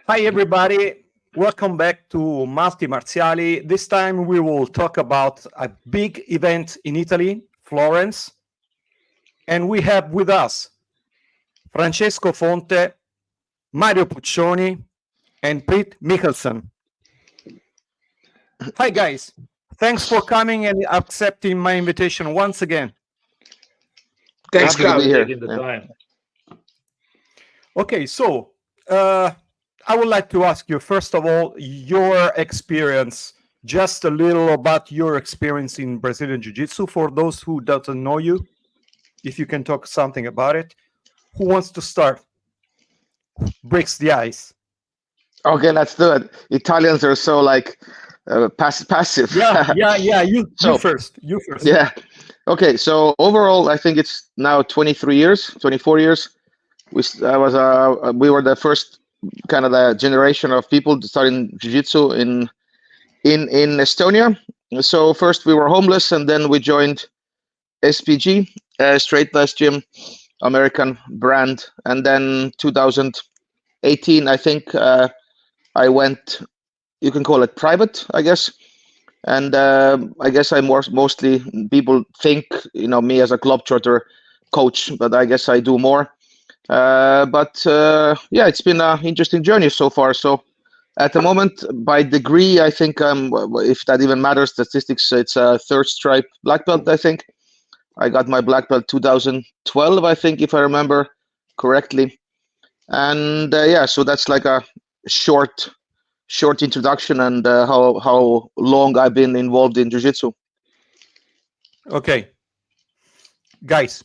Hi, everybody. Welcome back to Multi Marziali. This time we will talk about a big event in Italy, Florence. And we have with us Francesco Fonte, Mario Puccioni, and Priit Mihkelson. Hi, guys. Thanks for coming and accepting my invitation once again. Thanks, Happy to be Carl. here. Taking the time. Okay, so I would like to ask you, first of all, your experience, just a little about your experience in Brazilian Jiu-Jitsu for those who doesn't know you, if you can talk something about it. Who wants to start? Breaks the ice. Okay, let's do it. Italians are so passive. Yeah. You So- first. You first. Yeah. Okay, so overall, I think it's now 24 years. We were the first kind of the generation of people starting jiu-jitsu in Estonia. So first we were homeless, and then we joined SPG, Straight Plus Gym, American brand, and then 2018, I think I went. You can call it private, I guess. And I guess I mostly people think me as a globetrotter coach, but I guess I do more. But yeah, it's been an interesting journey so far. So at the moment, by degree, I think if that even matters, statistics, it's a third stripe black belt. I think I got my black belt 2012, I think, if I remember correctly. And yeah, so that's like a short introduction and how long I've been involved in jiu-jitsu. Okay. Guys,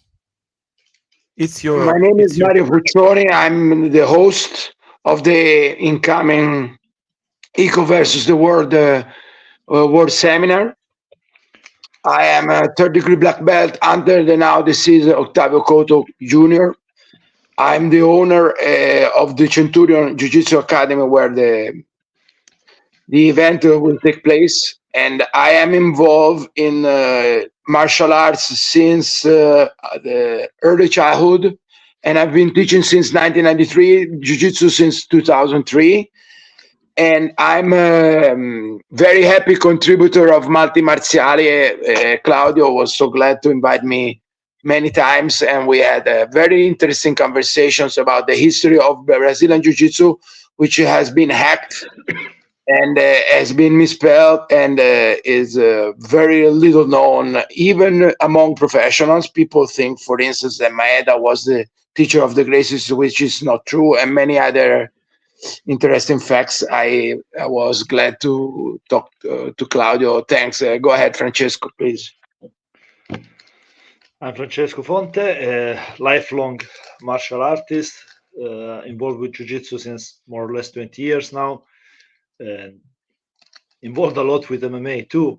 My name is Mario Puccioni. I'm the host of the incoming Eco versus the World Seminar. I am a third degree black belt under the now deceased Octavio Cotto Jr. I'm the owner of the Centurion Jiu-Jitsu Academy, where the event will take place, and I am involved in martial arts since the early childhood, and I've been teaching since 1993, Jiu-Jitsu since 2003, and I'm a very happy contributor of Multi Marziali. Claudio was so glad to invite me many times, and we had very interesting conversations about the history of Brazilian Jiu-Jitsu, which has been hacked and has been misspelled and is very little known, even among professionals. People think, for instance, that Maeda was the teacher of the Gracies, which is not true, and many other interesting facts. I was glad to talk to Claudio. Thanks. Go ahead, Francesco, please. I'm Francesco Fonte, a lifelong martial artist, involved with Jiu-Jitsu since more or less 20 years now. Involved a lot with MMA too.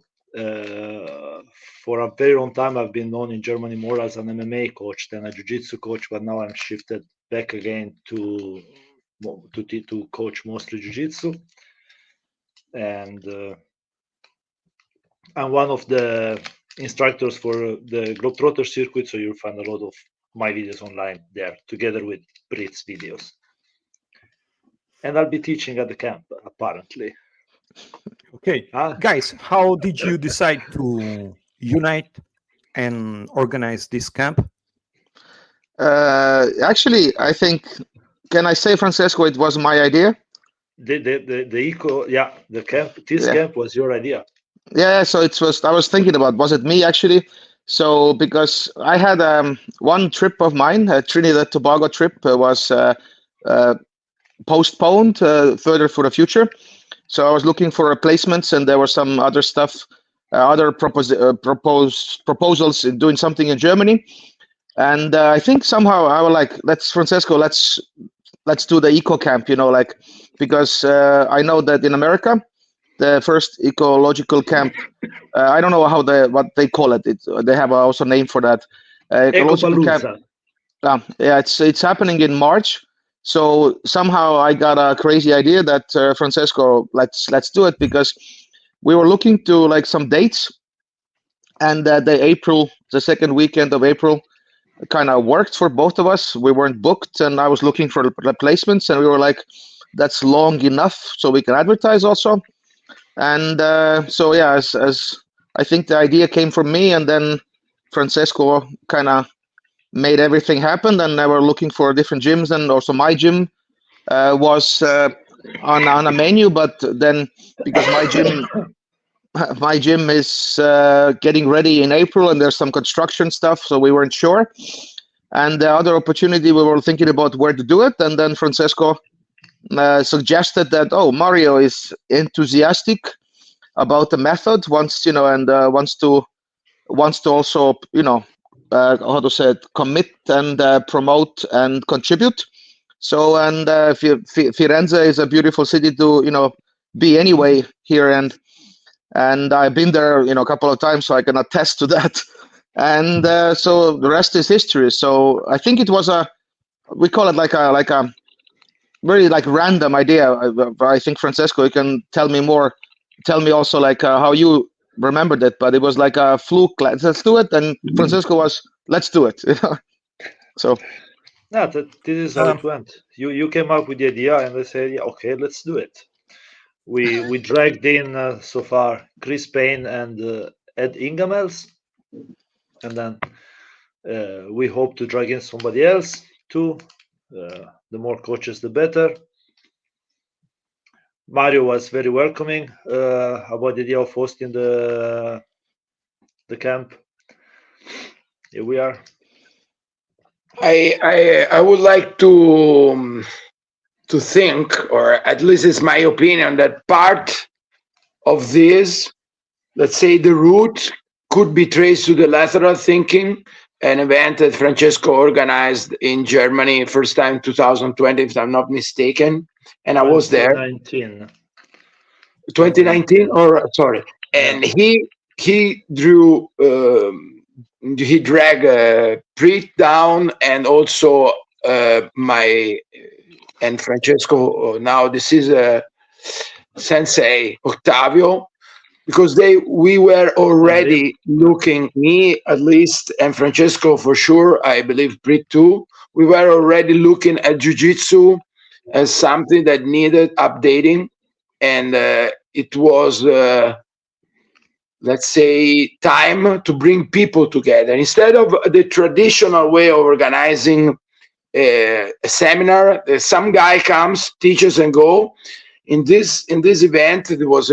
For a very long time, I've been known in Germany more as an MMA coach than a Jiu-Jitsu coach, but now I'm shifted back again to coach mostly Jiu-Jitsu. And I'm one of the instructors for the Globetrotter circuit, so you'll find a lot of my videos online there, together with Priit's videos. And I'll be teaching at the camp, apparently. Okay. Guys, how did you decide to unite and organize this camp? Actually, I think, can I say, Francesco, it was my idea? The eco, yeah, the camp, this camp was your idea. Yeah, so I was thinking about, was it me actually? So because I had one trip of mine, a Trinidad Tobago trip, was postponed further for the future. So I was looking for replacements, and there was some other stuff, other proposals in doing something in Germany. And I think somehow I was like, let's do the eco camp, because I know that in America, the first ecological camp, I don't know what they call it. They have also a name for that. Ecological camp. Yeah, it's happening in March. So somehow I got a crazy idea that Francesco, let's do it, because we were looking to some dates, and the second weekend of April kind of worked for both of us. We weren't booked, and I was looking for replacements, and we were like, that's long enough so we can advertise also. And so yeah, as I think the idea came from me, and then Francesco kind of made everything happen, and they were looking for different gyms, and also my gym was on a menu, but then because my gym is getting ready in April, and there's some construction stuff, so we weren't sure. And the other opportunity, we were thinking about where to do it, and then Francesco suggested that, oh, Mario is enthusiastic about the method, wants to also how to say it, commit and promote and contribute. So, and Firenze is a beautiful city to be anyway here, and I've been there a couple of times, so I can attest to that. And so the rest is history. So I think it was we call it like a very like random idea. I think Francesco, you can tell me more. Tell me also like how you remembered it, but it was like a fluke. Let's do it, and Francesco was, let's do it. So. Yeah, this is how it went. You came up with the idea, and they said, yeah, okay, let's do it. We dragged in so far Chris Payne and Ed Ingamels, and then we hope to drag in somebody else too. The more coaches, the better. Mario was very welcoming about the idea of hosting the camp. Here we are. I would like to think, or at least it's my opinion, that part of this, let's say the root, could be traced to the lateral thinking, an event that Francesco organized in Germany, first time 2020, if I'm not mistaken, and I was there. 2019, or sorry, and he drew. He dragged Priit down, and also my and Francesco. Now this is Sensei Octavio, because we were already looking, me at least, and Francesco for sure. I believe Priit too. We were already looking at Jiu Jitsu as something that needed updating, and it was. Let's say, time to bring people together instead of the traditional way of organizing a seminar. Some guy comes, teaches, and go. In this event, it was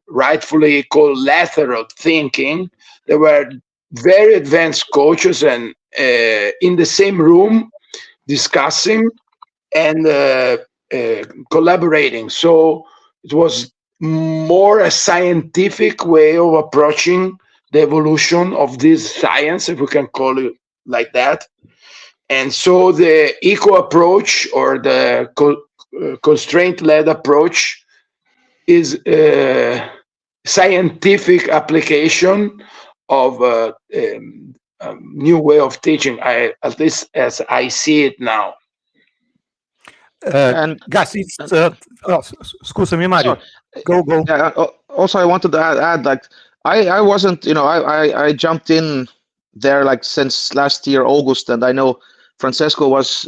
rightfully called lateral thinking. There were very advanced coaches and in the same room discussing and collaborating. So it was more a scientific way of approaching the evolution of this science, if we can call it like that. And so the eco approach, or the constraint-led approach, is a scientific application of a new way of teaching, at least as I see it now. And guys, it's scusami Mario. Go. Also, I wanted to add like I wasn't, I jumped in there like since last year August, and I know Francesco was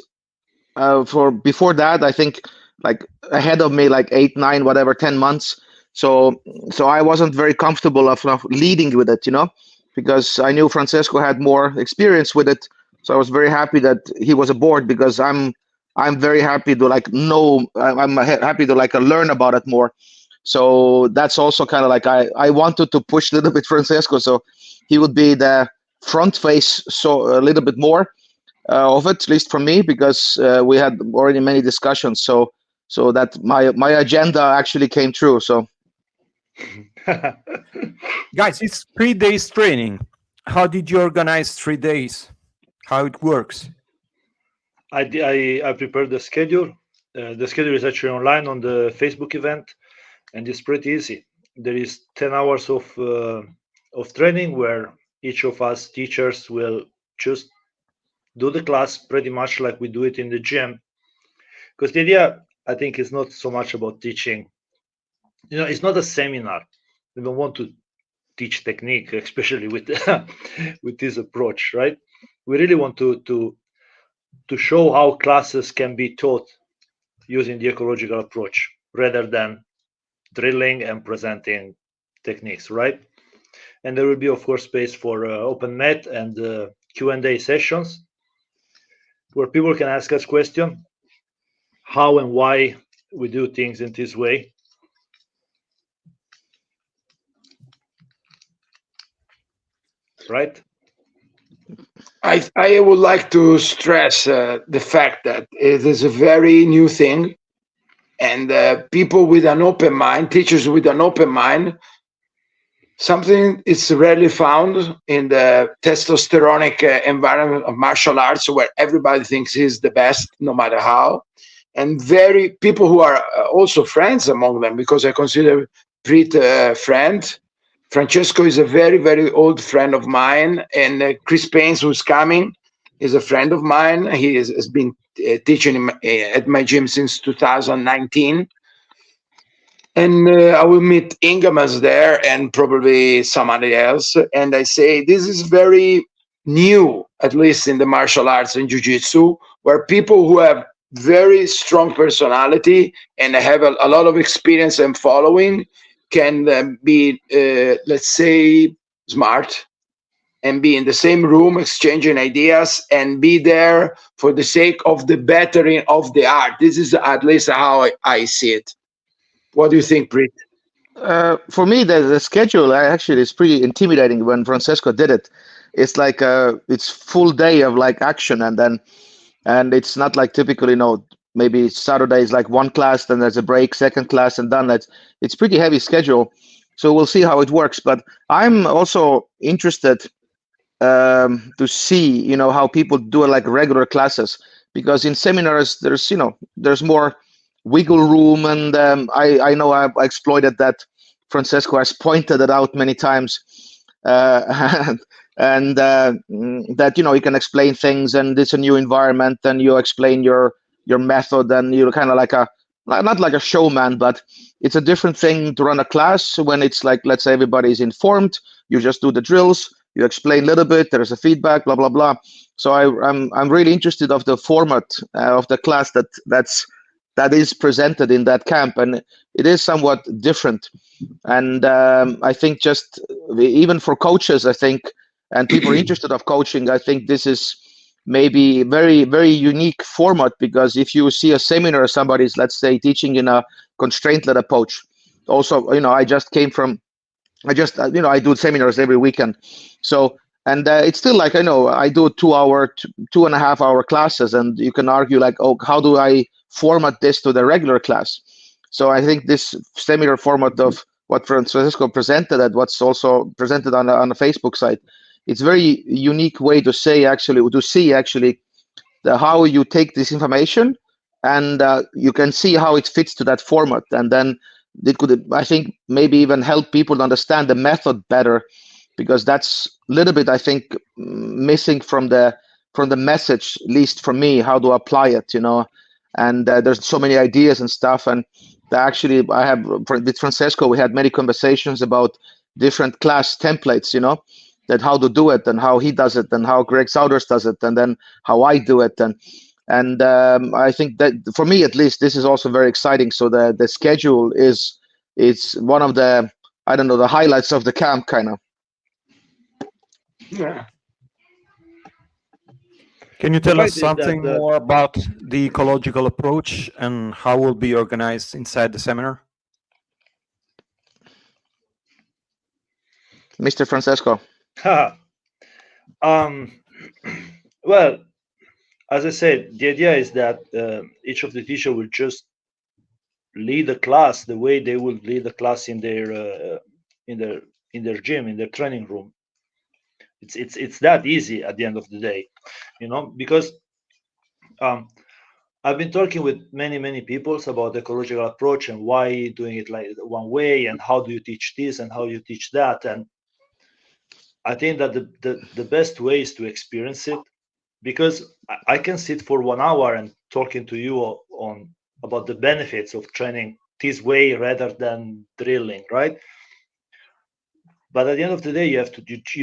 for before that, I think like ahead of me like 8, 9, whatever, 10 months. So I wasn't very comfortable of leading with it, because I knew Francesco had more experience with it. So I was very happy that he was aboard, because I'm very happy to like know, I'm happy to like learn about it more. So that's also kind of like I wanted to push a little bit Francesco, so he would be the front face, so a little bit more of it, at least for me, because we had already many discussions. So that my agenda actually came true. So guys, it's 3 days training. How did you organize 3 days? How it works? I prepared the schedule. The schedule is actually online on the Facebook event, and it's pretty easy. There is 10 hours of training where each of us teachers will just do the class pretty much like we do it in the gym. Because the idea, I think, is not so much about teaching. It's not a seminar. We don't want to teach technique, especially with with this approach, right? We really want to show how classes can be taught using the ecological approach rather than drilling and presenting techniques, right? And there will be, of course, space for open mat and Q&A sessions where people can ask us questions, how and why we do things in this way. Right? I would like to stress the fact that it is a very new thing, and people with an open mind, teachers with an open mind, something is rarely found in the testosteronic environment of martial arts, where everybody thinks he's the best, no matter how, and very people who are also friends among them, because I consider Priit a friend. Francesco is a very, very old friend of mine, and Chris Paines, who's coming, is a friend of mine. He has been teaching at my gym since 2019. And I will meet Ingamas there and probably somebody else. And I say, this is very new, at least in the martial arts and jiu-jitsu, where people who have very strong personality and have a lot of experience and following can be, let's say, smart and be in the same room exchanging ideas and be there for the sake of the bettering of the art. This is at least how I see it. What do you think, Priit? For me, the schedule actually is pretty intimidating when Francesco did it. It's like it's full day of like action, and it's not like typically, maybe Saturday is like one class, then there's a break, second class, and done. It's pretty heavy schedule. So we'll see how it works. But I'm also interested to see, how people do it like regular classes, because in seminars there's more wiggle room, and I know I exploited that. Francesco has pointed it out many times, and that you can explain things, and it's a new environment, and you explain your method, and you're kind of like not like a showman, but it's a different thing to run a class when it's like, let's say everybody's informed, you just do the drills, you explain a little bit, there's a feedback, blah blah blah. So I'm really interested of the format of the class that is presented in that camp, and it is somewhat different. And I think just even for coaches, I think, and people interested of coaching, I think this is maybe very, very unique format, because if you see a seminar, somebody's, let's say, teaching in a constraint-led approach. Also, I just came from, I do seminars every weekend. So, and it's still like, I do 2-hour, 2.5-hour classes, and you can argue like, oh, how do I format this to the regular class? So I think this seminar format of what Francesco presented, and what's also presented on the Facebook site, it's very unique way to see actually how you take this information, and you can see how it fits to that format, and then it could, I think, maybe even help people to understand the method better, because that's a little bit, I think, missing from the message, at least for me, how to apply it, and there's so many ideas and stuff. And actually, I have with Francesco, we had many conversations about different class templates, that how to do it, and how he does it, and how Greg Souders does it, and then how I do it, and I think that for me at least, this is also very exciting. So the schedule is one of the, I don't know, the highlights of the camp, kind of. Yeah. Can you tell us something more about the ecological approach and how will be organized inside the seminar? Mr. Francesco. Well, as I said, the idea is that each of the teacher will just lead the class the way they would lead the class in their gym, in their training room. It's that easy at the end of the day, because I've been talking with many people about the ecological approach and why doing it like one way, and how do you teach this and how you teach that. And I think that the best way is to experience it, because I can sit for 1 hour and talking to you on about the benefits of training this way rather than drilling, right? But at the end of the day, you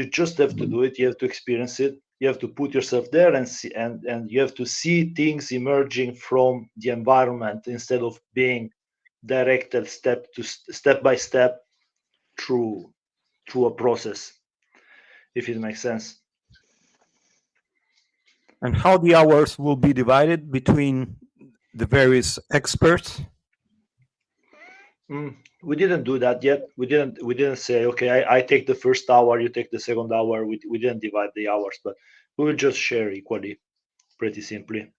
just have to do it. You have to experience it. you have to put yourself there and see, and you have to see things emerging from the environment instead of being directed step by step through a process, if it makes sense. And how the hours will be divided between the various experts? We didn't do that yet. We didn't say, okay, I take the first hour, you take the second hour. We didn't divide the hours, but we will just share equally, pretty simply.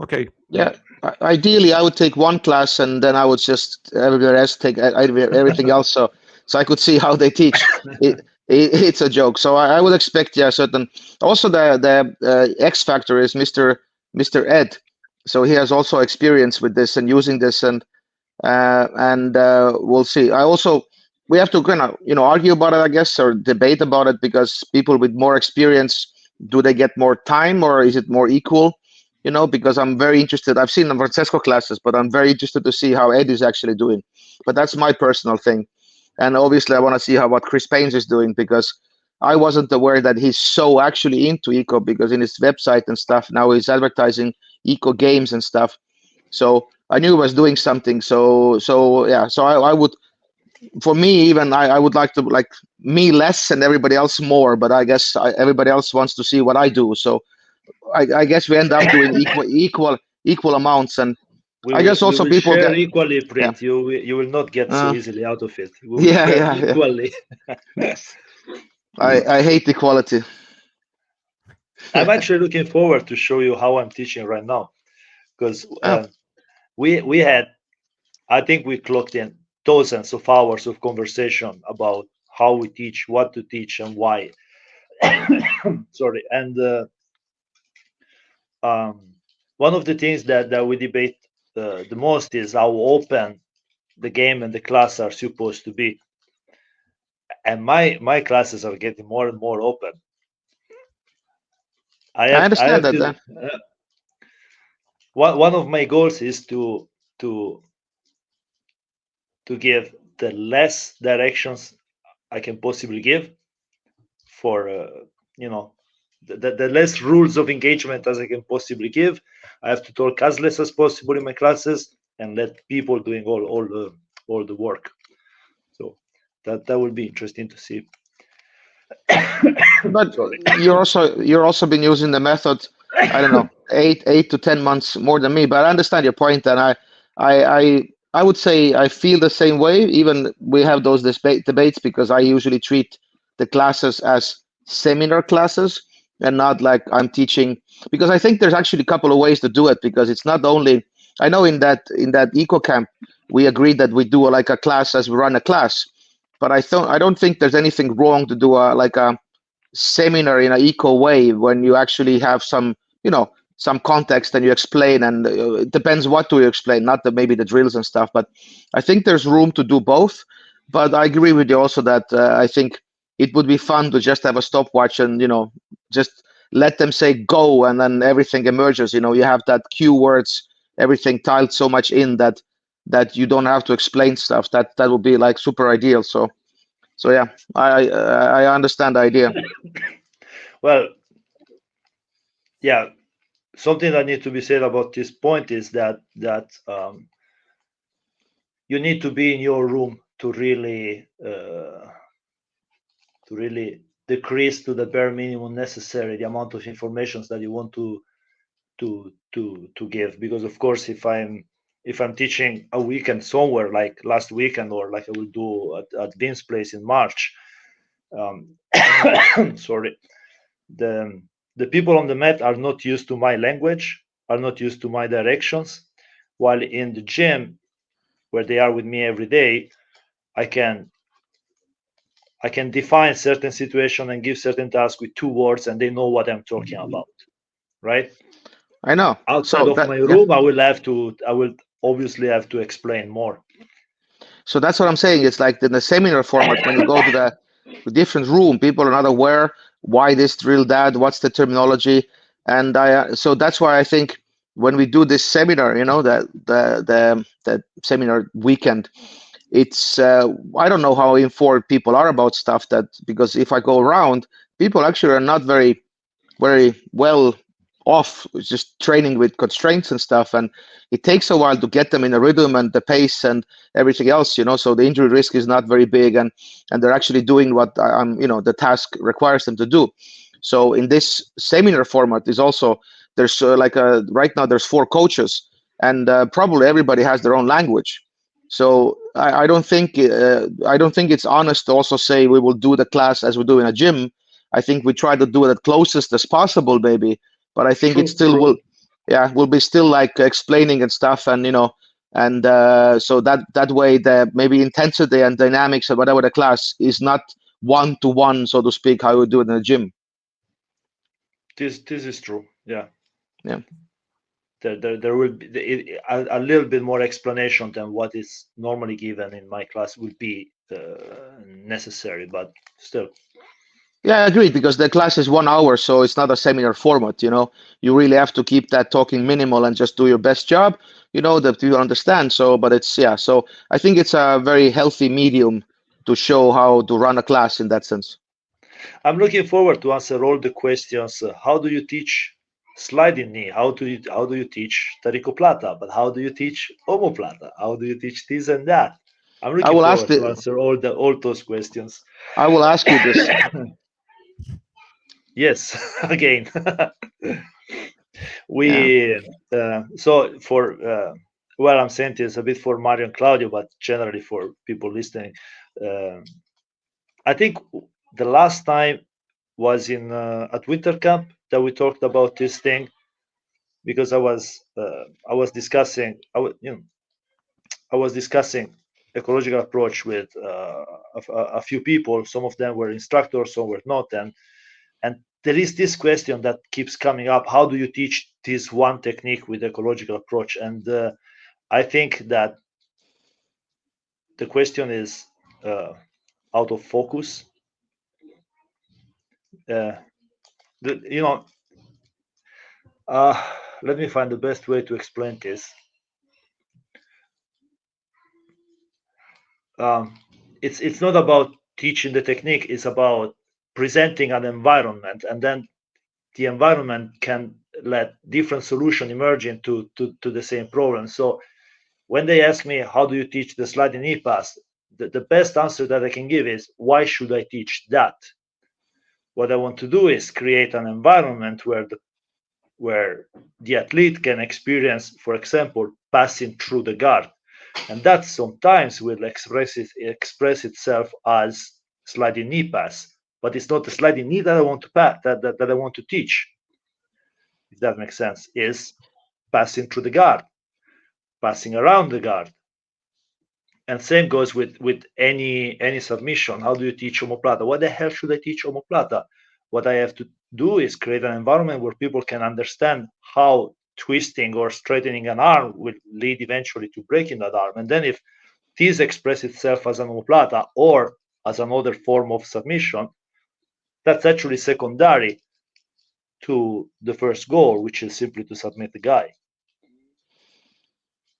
Okay. Yeah. Ideally, I would take one class and then I would just everybody else take everything else. So I could see how they teach. It's a joke. So I would expect, yeah, certain. Also, the X factor is Mr. Ed. So he has also experience with this and using this, and we'll see. We have to kind of argue about it, I guess, or debate about it, because people with more experience, do they get more time or is it more equal? Because I'm very interested. I've seen the Francesco classes, but I'm very interested to see how Ed is actually doing. But that's my personal thing. And obviously I want to see what Chris Paynes is doing, because I wasn't aware that he's so actually into eco, because in his website and stuff, now he's advertising eco games and stuff. So I knew he was doing something. So yeah. So I would, for me, even I would like to, like, me less and everybody else more. But I guess everybody else wants to see what I do. So I guess we end up doing equal amounts. And I guess also we people share get equally, Priit. Yeah. You will not get so easily out of it. We will Yeah, share yeah. equally. I hate equality. I'm actually looking forward to show you how I'm teaching right now, because we had, I think we clocked in dozens of hours of conversation about how we teach, what to teach, and why. Sorry. And one of the things that we debate the most is how open the game and the class are supposed to be. And my classes are getting more and more open. I understand have that. to, one of my goals is to give the less directions I can possibly give, for the less rules of engagement as I can possibly give. I have to talk as less as possible in my classes and let people doing all the work. So that will be interesting to see. But Sorry. you're also been using the method, I don't know, 8 to 10 months more than me. But I understand your point, and I would say I feel the same way. Even we have those debates, because I usually treat the classes as seminar classes and not like I'm teaching. Because I think there's actually a couple of ways to do it, because it's not only, I know in that eco camp we agreed that we do like a class as we run a class. But I don't think there's anything wrong to do a seminar in an eco way, when you actually have some context and you explain, and it depends what do you explain, not maybe the drills and stuff. But I think there's room to do both. But I agree with you also that I think it would be fun to just have a stopwatch and just let them say go, and then everything emerges. You have that cue words, everything tiled so much in that you don't have to explain stuff. That would be like super ideal. So yeah, I understand the idea. Well, yeah, something that needs to be said about this point is that you need to be in your room to really decrease to the bare minimum necessary the amount of information that you want to give. Because of course, if I'm teaching a weekend somewhere, like last weekend, or like I will do at Vince's place in March, sorry, the people on the mat are not used to my language, are not used to my directions, while in the gym, where they are with me every day, I can define certain situation and give certain tasks with 2 words, and they know what I'm talking about, right? I know. Outside of my room, I will obviously have to explain more. So that's what I'm saying. It's like in the seminar format, when you go to the different room, people are not aware why this drill that, what's the terminology. And so that's why I think when we do this seminar, the seminar weekend, it's I don't know how informed people are about stuff, that because if I go around, people actually are not very very well off just training with constraints and stuff, and it takes a while to get them in a rhythm and the pace and everything else, you know, so the injury risk is not very big, and they're actually doing what you know, the task requires them to do. So in this seminar format is also, there's right now there's 4 coaches, and probably everybody has their own language. So I don't think it's honest to also say we will do the class as we do in a gym. I think we try to do it as closest as possible, maybe, but I think it still will, yeah, will be still like explaining and stuff, and you know, and so that way the maybe intensity and dynamics of whatever the class is not one-to-one, so to speak, how we do it in the gym. This is true. Yeah. Yeah. There will be a little bit more explanation than what is normally given in my class will be necessary, but still. Yeah, I agree, because the class is 1 hour, so it's not a seminar format, you know. You really have to keep that talking minimal and just do your best job, you know, that you understand. So, but it's, yeah, so I think it's a very healthy medium to show how to run a class in that sense. I'm looking forward to answer all the questions. How do you teach sliding knee? How do you teach taricoplata? But how do you teach omoplata? How do you teach this and that? I'm looking forward to answer all those questions. I will ask you this. Yes, again. So for well, I'm saying this a bit for Mario and Claudio, but generally for people listening. I think the last time was in at winter camp that we talked about this thing, because I was discussing I was discussing ecological approach with a few people. Some of them were instructors, some were not, and there is this question that keeps coming up: how do you teach this one technique with ecological approach? And I think that the question is out of focus. You know, let me find the best way to explain this. It's not about teaching the technique, it's about presenting an environment, and then the environment can let different solution emerge into to the same problem. So when they ask me, how do you teach the sliding knee pass, the best answer that I can give is, why should I teach that? What I want to do is create an environment where the athlete can experience, for example, passing through the guard, and that sometimes will express itself as sliding knee pass, but it's not the sliding knee that I want to pass, that I want to teach, if that makes sense. Is passing through the guard, passing around the guard. And same goes with any submission. How do you teach omoplata? What the hell should I teach omoplata? What I have to do is create an environment where people can understand how twisting or straightening an arm will lead eventually to breaking that arm. And then if this expresses itself as an omoplata or as another form of submission, that's actually secondary to the first goal, which is simply to submit the guy.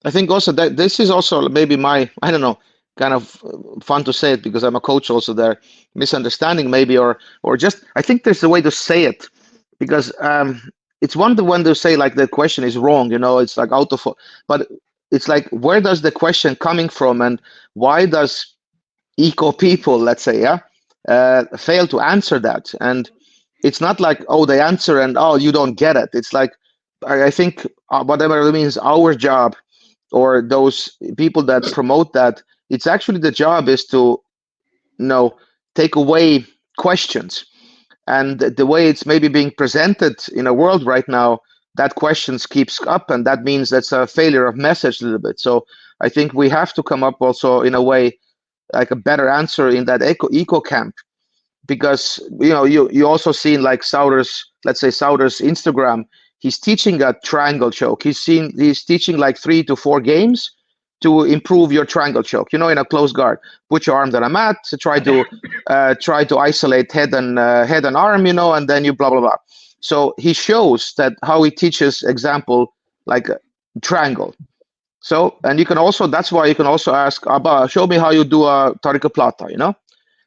I think also that this is also maybe my, I don't know, kind of fun to say it because I'm a coach also there, misunderstanding maybe, or just, I think there's a way to say it, because it's one to when to say like the question is wrong, you know, it's like out of, but it's like, where does the question coming from, and why does eco people, let's say, fail to answer that? And it's not like, oh, they answer and, oh, you don't get it. It's like, I think whatever it means, our job or those people that promote that, it's actually the job is to, you know, take away questions. And the way it's maybe being presented in a world right now, that questions keeps up, and that means that's a failure of message a little bit. So I think we have to come up also in a way like a better answer in that eco camp, because you know, you also seen like Sauter's, let's say Sauter's Instagram, he's teaching a triangle choke. He's teaching like 3 to 4 games to improve your triangle choke, you know, in a close guard. Put your arms on a mat, try to isolate head and arm, you know, and then you blah blah blah. So he shows that how he teaches example like a triangle. So, and you can also, that's why you can also ask, Abba, show me how you do a taricoplata, you know.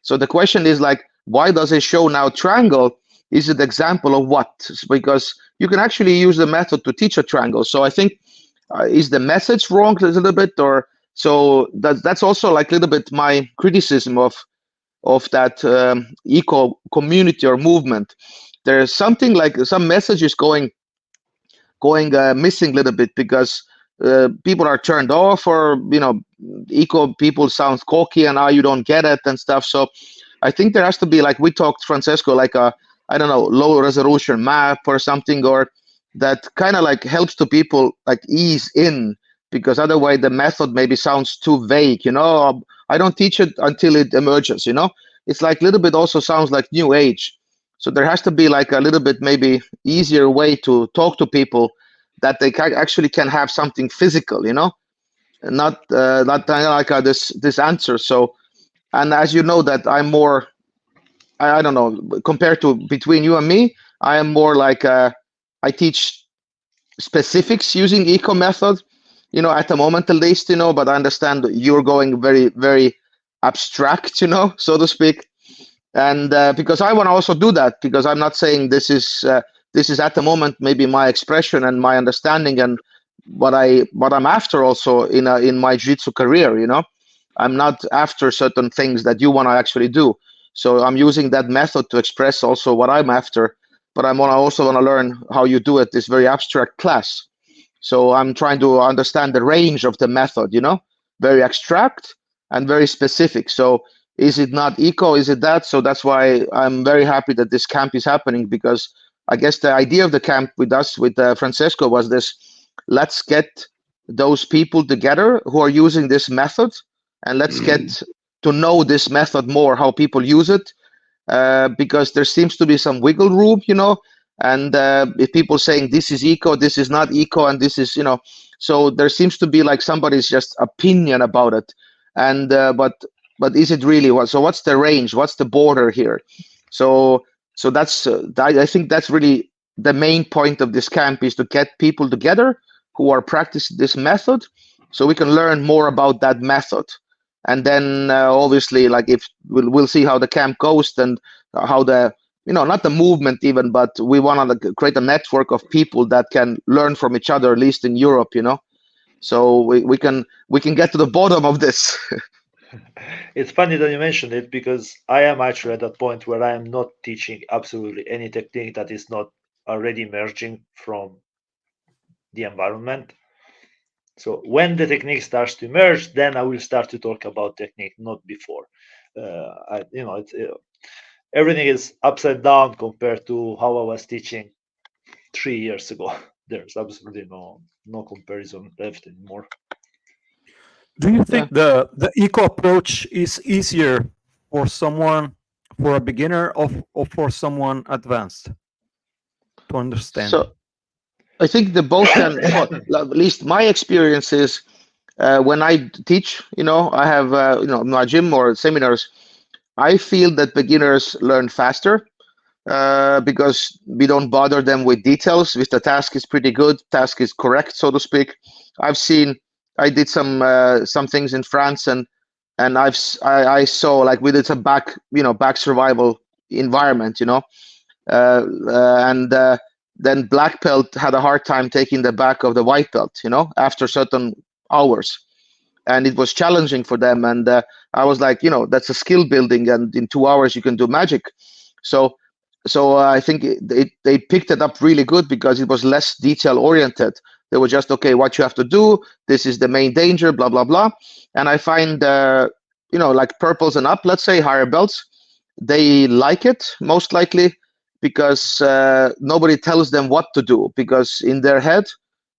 So the question is like, why does it show now triangle is it example of what? Because you can actually use the method to teach a triangle. So I think is the message wrong a little bit, or so that's also like a little bit my criticism of that eco community or movement. There's something like some messages going missing a little bit because people are turned off, or eco people sound cocky and you don't get it and stuff. So I think there has to be, like we talked, Francesco, like a, I don't know, low resolution map or something, or that kind of like helps to people like ease in, because otherwise the method maybe sounds too vague. I don't teach it until it emerges. It's like a little bit also sounds like new age. So there has to be like a little bit maybe easier way to talk to people, that they actually can have something physical, not like this answer. So, and as you know that I'm more, I don't know, compared to between you and me, I am more like I teach specifics using eco method, at the moment at least, but I understand you're going very, very abstract, so to speak. And because I want to also do that, because I'm not saying this is at the moment maybe my expression and my understanding and what I'm after also in my jiu-jitsu career. I'm not after certain things that you want to actually do. So I'm using that method to express also what I'm after, but also want to learn how you do it, this very abstract class. So I'm trying to understand the range of the method, very abstract and very specific. So is it not eco? Is it that? So that's why I'm very happy that this camp is happening, because I guess the idea of the camp with us, with Francesco, was this: let's get those people together who are using this method, and let's get to know this method more, how people use it, because there seems to be some wiggle room, and if people saying this is eco, this is not eco, and this is, so there seems to be like somebody's just opinion about it. And but is it really what? So what's the range? What's the border here? So that's I think that's really the main point of this camp, is to get people together who are practicing this method, so we can learn more about that method. And then obviously, like, if we'll see how the camp goes, and how the not the movement even, but we want to create a network of people that can learn from each other, at least in Europe, so we can get to the bottom of this. It's funny that you mentioned it, because I am actually at that point where I am not teaching absolutely any technique that is not already emerging from the environment. So when the technique starts to emerge, then I will start to talk about technique, not before. Everything is upside down compared to how I was teaching 3 years ago. There's absolutely no comparison left anymore. Do you think the eco approach is easier for someone, for a beginner, or for someone advanced to understand? So I think the both can. At least my experience is, when I teach, I have my gym or seminars, I feel that beginners learn faster, because we don't bother them with details. If the task is pretty good, task is correct, so to speak. I did some things in France, and I saw, like, we did some back survival environment, and then black belt had a hard time taking the back of the white belt, after certain hours, and it was challenging for them. And I was like, that's a skill building, and in 2 hours you can do magic. So I think they picked it up really good, because it was less detail oriented. They were just, okay, what you have to do, this is the main danger, blah blah blah. And I find like purples and up, let's say higher belts, they like it most likely, because nobody tells them what to do, because in their head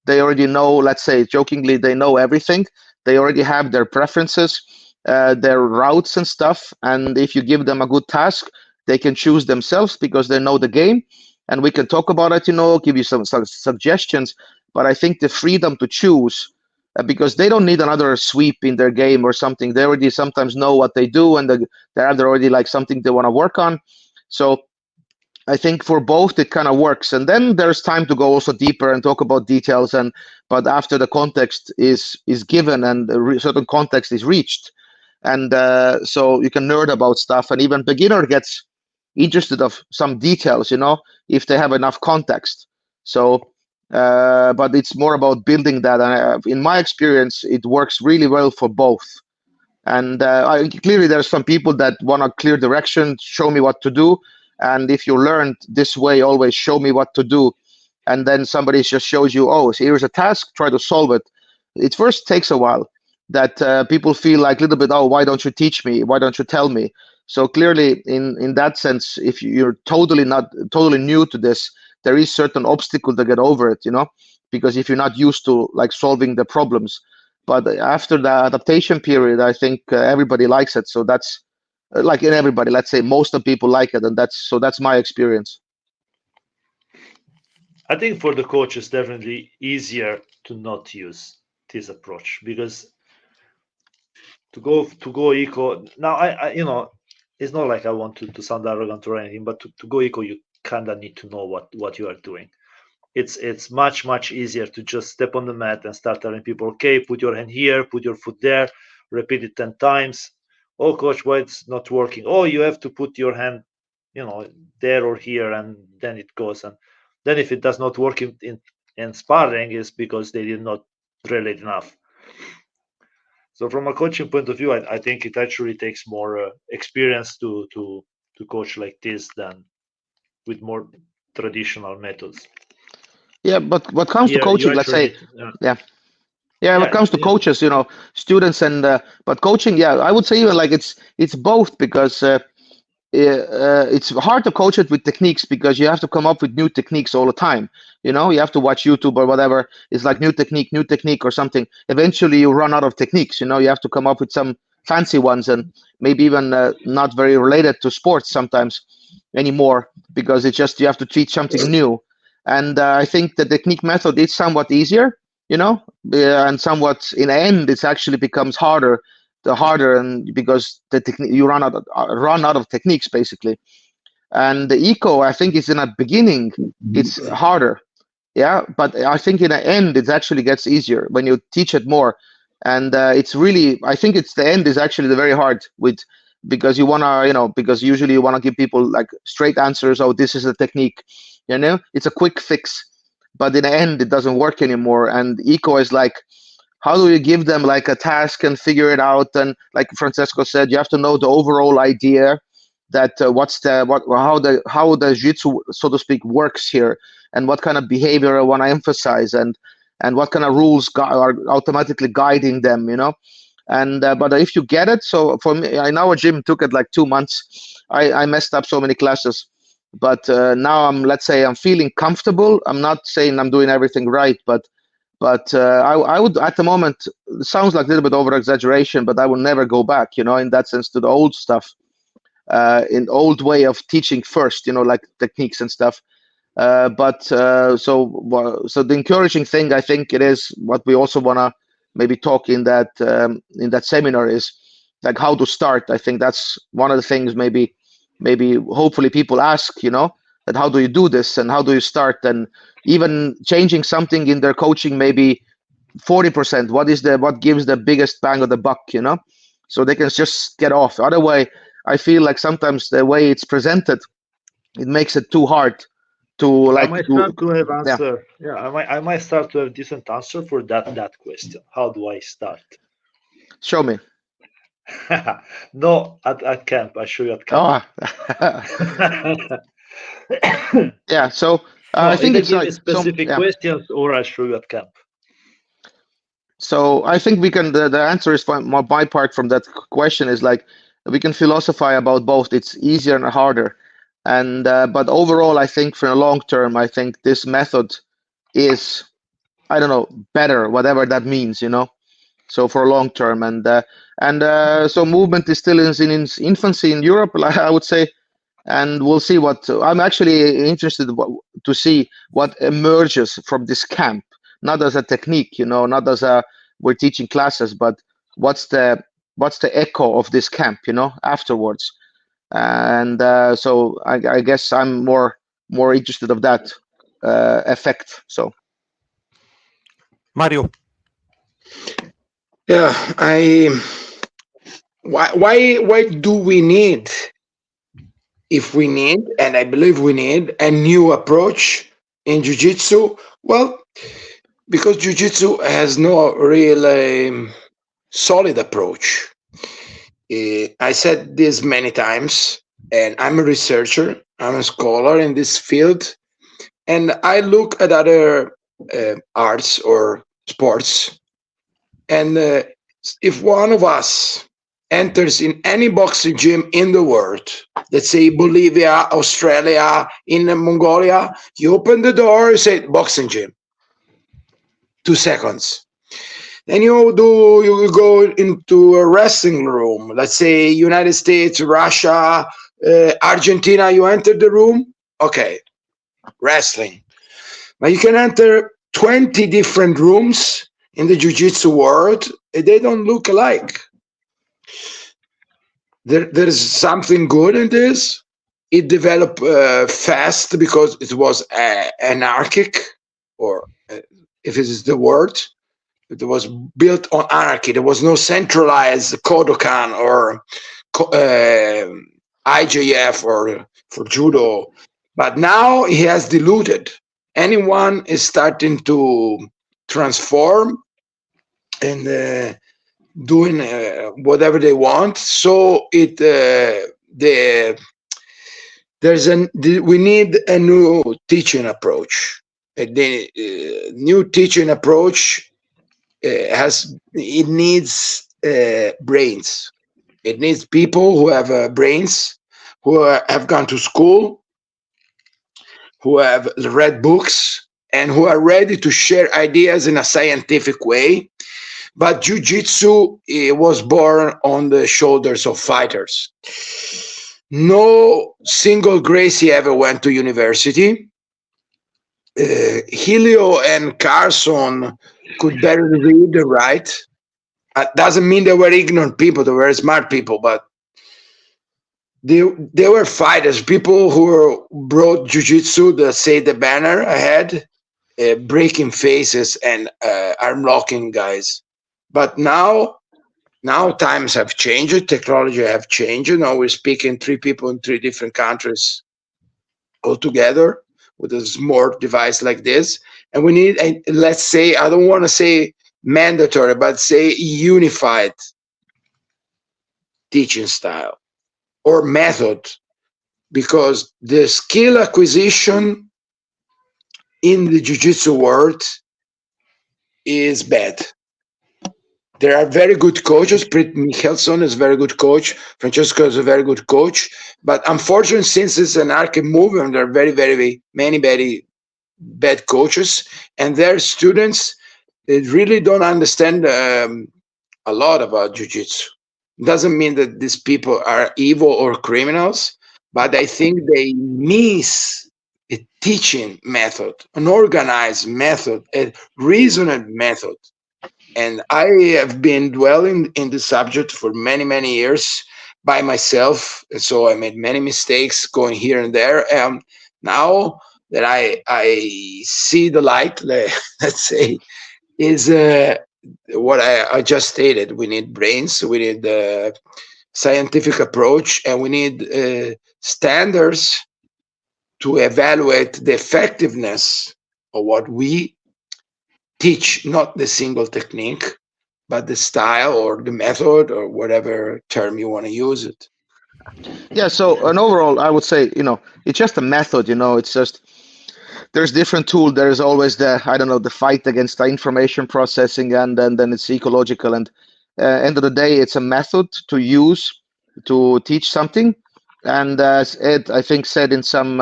they already know, let's say jokingly, they know everything. They already have their preferences, their routes and stuff, and if you give them a good task, they can choose themselves, because they know the game. And we can talk about it, give you some suggestions. But I think the freedom to choose, because they don't need another sweep in their game or something. They already sometimes know what they do, and they have already like something they want to work on. So I think for both it kind of works. And then there's time to go also deeper and talk about details. But after the context is given, and a certain context is reached, and so you can nerd about stuff, and even beginner gets interested of some details, if they have enough context. So, but it's more about building that. And in my experience, it works really well for both. And clearly, there's some people that want a clear direction, show me what to do. And if you learned this way, always show me what to do. And then somebody just shows you, oh, so here's a task, try to solve it. It first takes a while that people feel like a little bit, oh, why don't you teach me? Why don't you tell me? So clearly, in that sense, if you're totally new to this, there is certain obstacle to get over it, because if you're not used to like solving the problems. But after the adaptation period, I think everybody likes it. So that's like in everybody, let's say most of people like it, and that's my experience. I think for the coach, it's definitely easier to not use this approach, because to go eco now, I it's not like I want to sound arrogant or anything, but to go eco, you kind of need to know what you are doing. It's much easier to just step on the mat and start telling people, okay, put your hand here, put your foot there, repeat it 10 times. Oh, coach, why it's not working? Oh, you have to put your hand, there or here, and then it goes. And then if it does not work in sparring, is because they did not drill it enough. So from a coaching point of view, I think it actually takes more experience to coach like this than with more traditional methods. Yeah, but what comes to coaching, let's say, when it comes to coaches, students and but coaching, I would say even like it's both, because it's hard to coach it with techniques because you have to come up with new techniques all the time. You have to watch YouTube or whatever. It's like new technique or something. Eventually you run out of techniques. You have to come up with some fancy ones, and maybe even not very related to sports sometimes anymore, because it's just you have to teach something new. And I think the technique method is somewhat easier, and somewhat in the end it actually becomes harder, and because the you run out of techniques basically. And the eco, I think, is in the beginning it's harder, but I think in the end it actually gets easier when you teach it more. And it's really, I think it's the end is actually the very hard with, because you want to, because usually you want to give people like straight answers. Oh, this is a technique, it's a quick fix, but in the end it doesn't work anymore. And eco is like, how do you give them like a task and figure it out? And like Francesco said, you have to know the overall idea, that how the jiu-jitsu, so to speak, works here, and what kind of behavior I want to emphasize, and what kind of rules are automatically guiding them, And but if you get it, so for me, in our gym took it like 2 months. I messed up so many classes, but now let's say I'm feeling comfortable. I'm not saying I'm doing everything right, but I would, at the moment, it sounds like a little bit over exaggeration, but I will never go back, in that sense, to the old stuff, in old way of teaching first, like techniques and stuff. So the encouraging thing, I think it is what we also want to maybe talk in that seminar is like how to start. I think that's one of the things maybe hopefully people ask, that how do you do this and how do you start, and even changing something in their coaching, maybe 40%. What gives the biggest bang of the buck, so they can just get off. Otherwise, I feel like sometimes the way it's presented, it makes it too hard to like. I might start to have answer. Yeah, I might start to have decent answer for that question. How do I start? Show me. No, at camp. I show you at camp. Yeah, so I think it's like specific questions, or I show you at camp. So I think we can. The answer is my part from that question is like we can philosophize about both. It's easier and harder, and but overall, I think for the long term, I think this method is, I don't know, better, whatever that means, So for long term, and so movement is still in its infancy in Europe, I would say. And we'll see what I'm actually interested to see what emerges from this camp, not as a technique, not as we're teaching classes, but what's the echo of this camp, afterwards. And so I guess I'm more interested of that effect. So Mario. Yeah, why do we need if we need, and I believe we need, a new approach in Jiu-Jitsu, well, because Jiu-Jitsu has no real solid approach. I said this many times, and I'm a researcher, I'm a scholar in this field, and I look at other arts or sports, and if one of us enters in any boxing gym in the world, let's say Bolivia, Australia, in Mongolia, you open the door, you say boxing gym. 2 seconds. Then you go into a wrestling room, let's say United States, Russia, Argentina, you enter the room, okay, wrestling. But you can enter 20 different rooms in the jiu-jitsu world, they don't look alike. There's something good in this. It developed fast because it was anarchic, or if it is the word, it was built on anarchy. There was no centralized Kodokan or IJF or for judo. But now he has diluted. Anyone is starting to transform and doing whatever they want. So we need a new teaching approach. The new teaching approach needs brains. It needs people who have brains, who have gone to school, who have read books, and who are ready to share ideas in a scientific way. But jiu-jitsu was born on the shoulders of fighters. No single Gracie ever went to university. Helio and Carson could barely read and write. Doesn't mean they were ignorant people, they were smart people, but they were fighters, people who brought jiu-jitsu, the banner ahead, breaking faces and arm locking guys. But now times have changed, technology have changed. Now we're speaking 3 people in 3 different countries all together with a smart device like this. And we need, let's say, I don't want to say mandatory, but say unified teaching style or method, because the skill acquisition in the jiu-jitsu world is bad. There are very good coaches. Priit Mihkelson is a very good coach. Francesco is a very good coach. But unfortunately, since it's an anarchic movement, there are very, very many very bad coaches. And their students, they really don't understand a lot about jiu-jitsu. Doesn't mean that these people are evil or criminals, but I think they miss a teaching method, an organized method, a reasoned method. And I have been dwelling in the subject for many, many years by myself. And so I made many mistakes going here and there. And now that I see the light, let's say, is what I just stated. We need brains, we need a scientific approach, and we need standards to evaluate the effectiveness of what we teach, not the single technique, but the style or the method or whatever term you want to use it. Yeah, so and overall, I would say, it's just a method, it's just, there's different tool. There is always the fight against the information processing, and then it's ecological. And end of the day, it's a method to use to teach something. And as Ed, I think, said in some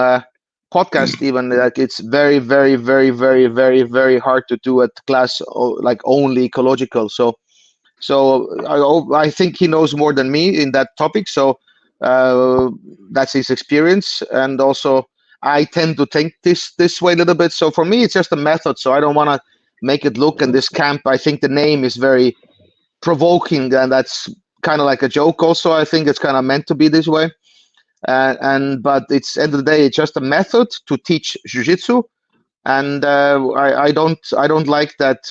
podcast, even, like, it's very, very, very, very, very, very hard to do at class, like only ecological. So I think he knows more than me in that topic. So that's his experience. And also, I tend to think this way a little bit. So for me, it's just a method. So I don't want to make it look in this camp. I think the name is very provoking, and that's kind of like a joke. Also, I think it's kind of meant to be this way. But it's end of the day, it's just a method to teach jiu-jitsu. And I don't like that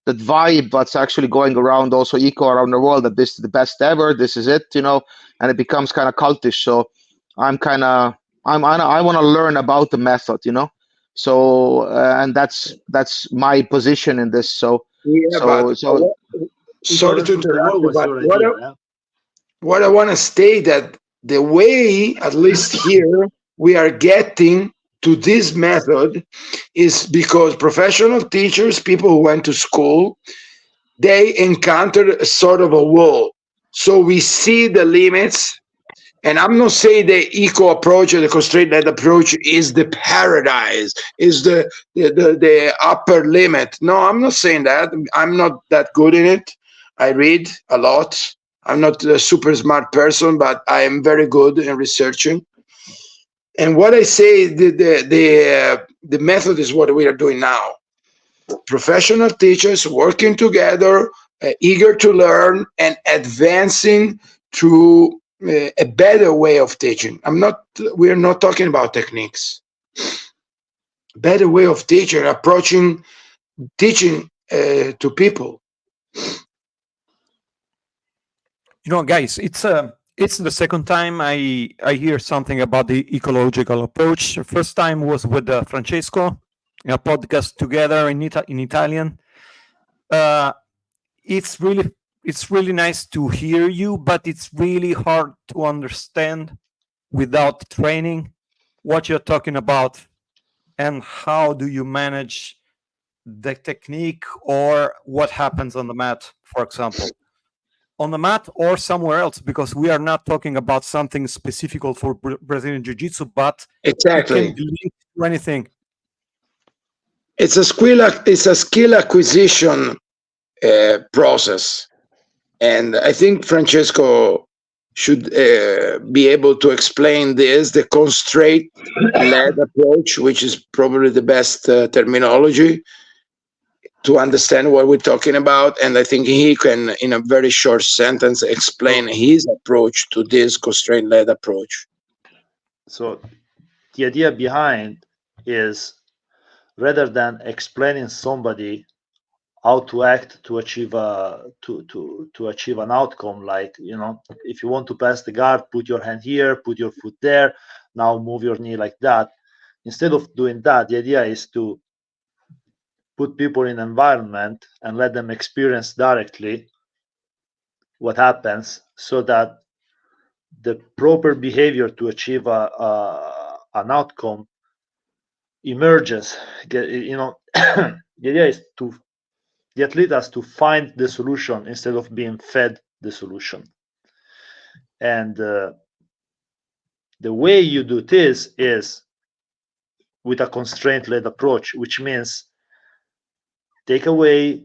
vibe that's actually going around, also eco around the world, that this is the best ever, this is it, and it becomes kind of cultish. So I want to learn about the method, you know. So and that's my position in this. So Yeah, so so sorry to interrupt you, but your idea, yeah? what I want to state that the way, at least here, we are getting to this method is because professional teachers, people who went to school, they encountered a sort of a wall. So we see the limits. And I'm not saying the eco approach or the constraint-led approach is the paradise, is the upper limit. No, I'm not saying that. I'm not that good in it. I read a lot. I'm not a super smart person, but I am very good in researching. And what I say, the method is what we are doing now. Professional teachers working together, eager to learn and advancing to a better way of teaching. We're not talking about techniques. Better way of teaching, approaching teaching to people. You know, guys, it's the second time I hear something about the ecological approach. The first time was with Francesco in a podcast together in Italian. It's really nice to hear you, but it's really hard to understand without training what you're talking about and how do you manage the technique or what happens on the mat, for example. On the mat or somewhere else, because we are not talking about something specific for Brazilian Jiu-Jitsu, but exactly, it can be linked to anything. It's a skill acquisition process, and I think Francesco should be able to explain this, the constraint-led approach, which is probably the best terminology to understand what we're talking about. And I think he can, in a very short sentence, explain his approach to this constraint-led approach. So the idea behind is, rather than explaining somebody how to act to achieve to achieve an outcome, like, you know, if you want to pass the guard, put your hand here, put your foot there, now move your knee like that. Instead of doing that, the idea is to put people in environment and let them experience directly what happens, so that the proper behavior to achieve an outcome emerges. You know, the idea is to the athlete has to find the solution instead of being fed the solution. And the way you do this is with a constraint-led approach, which means take away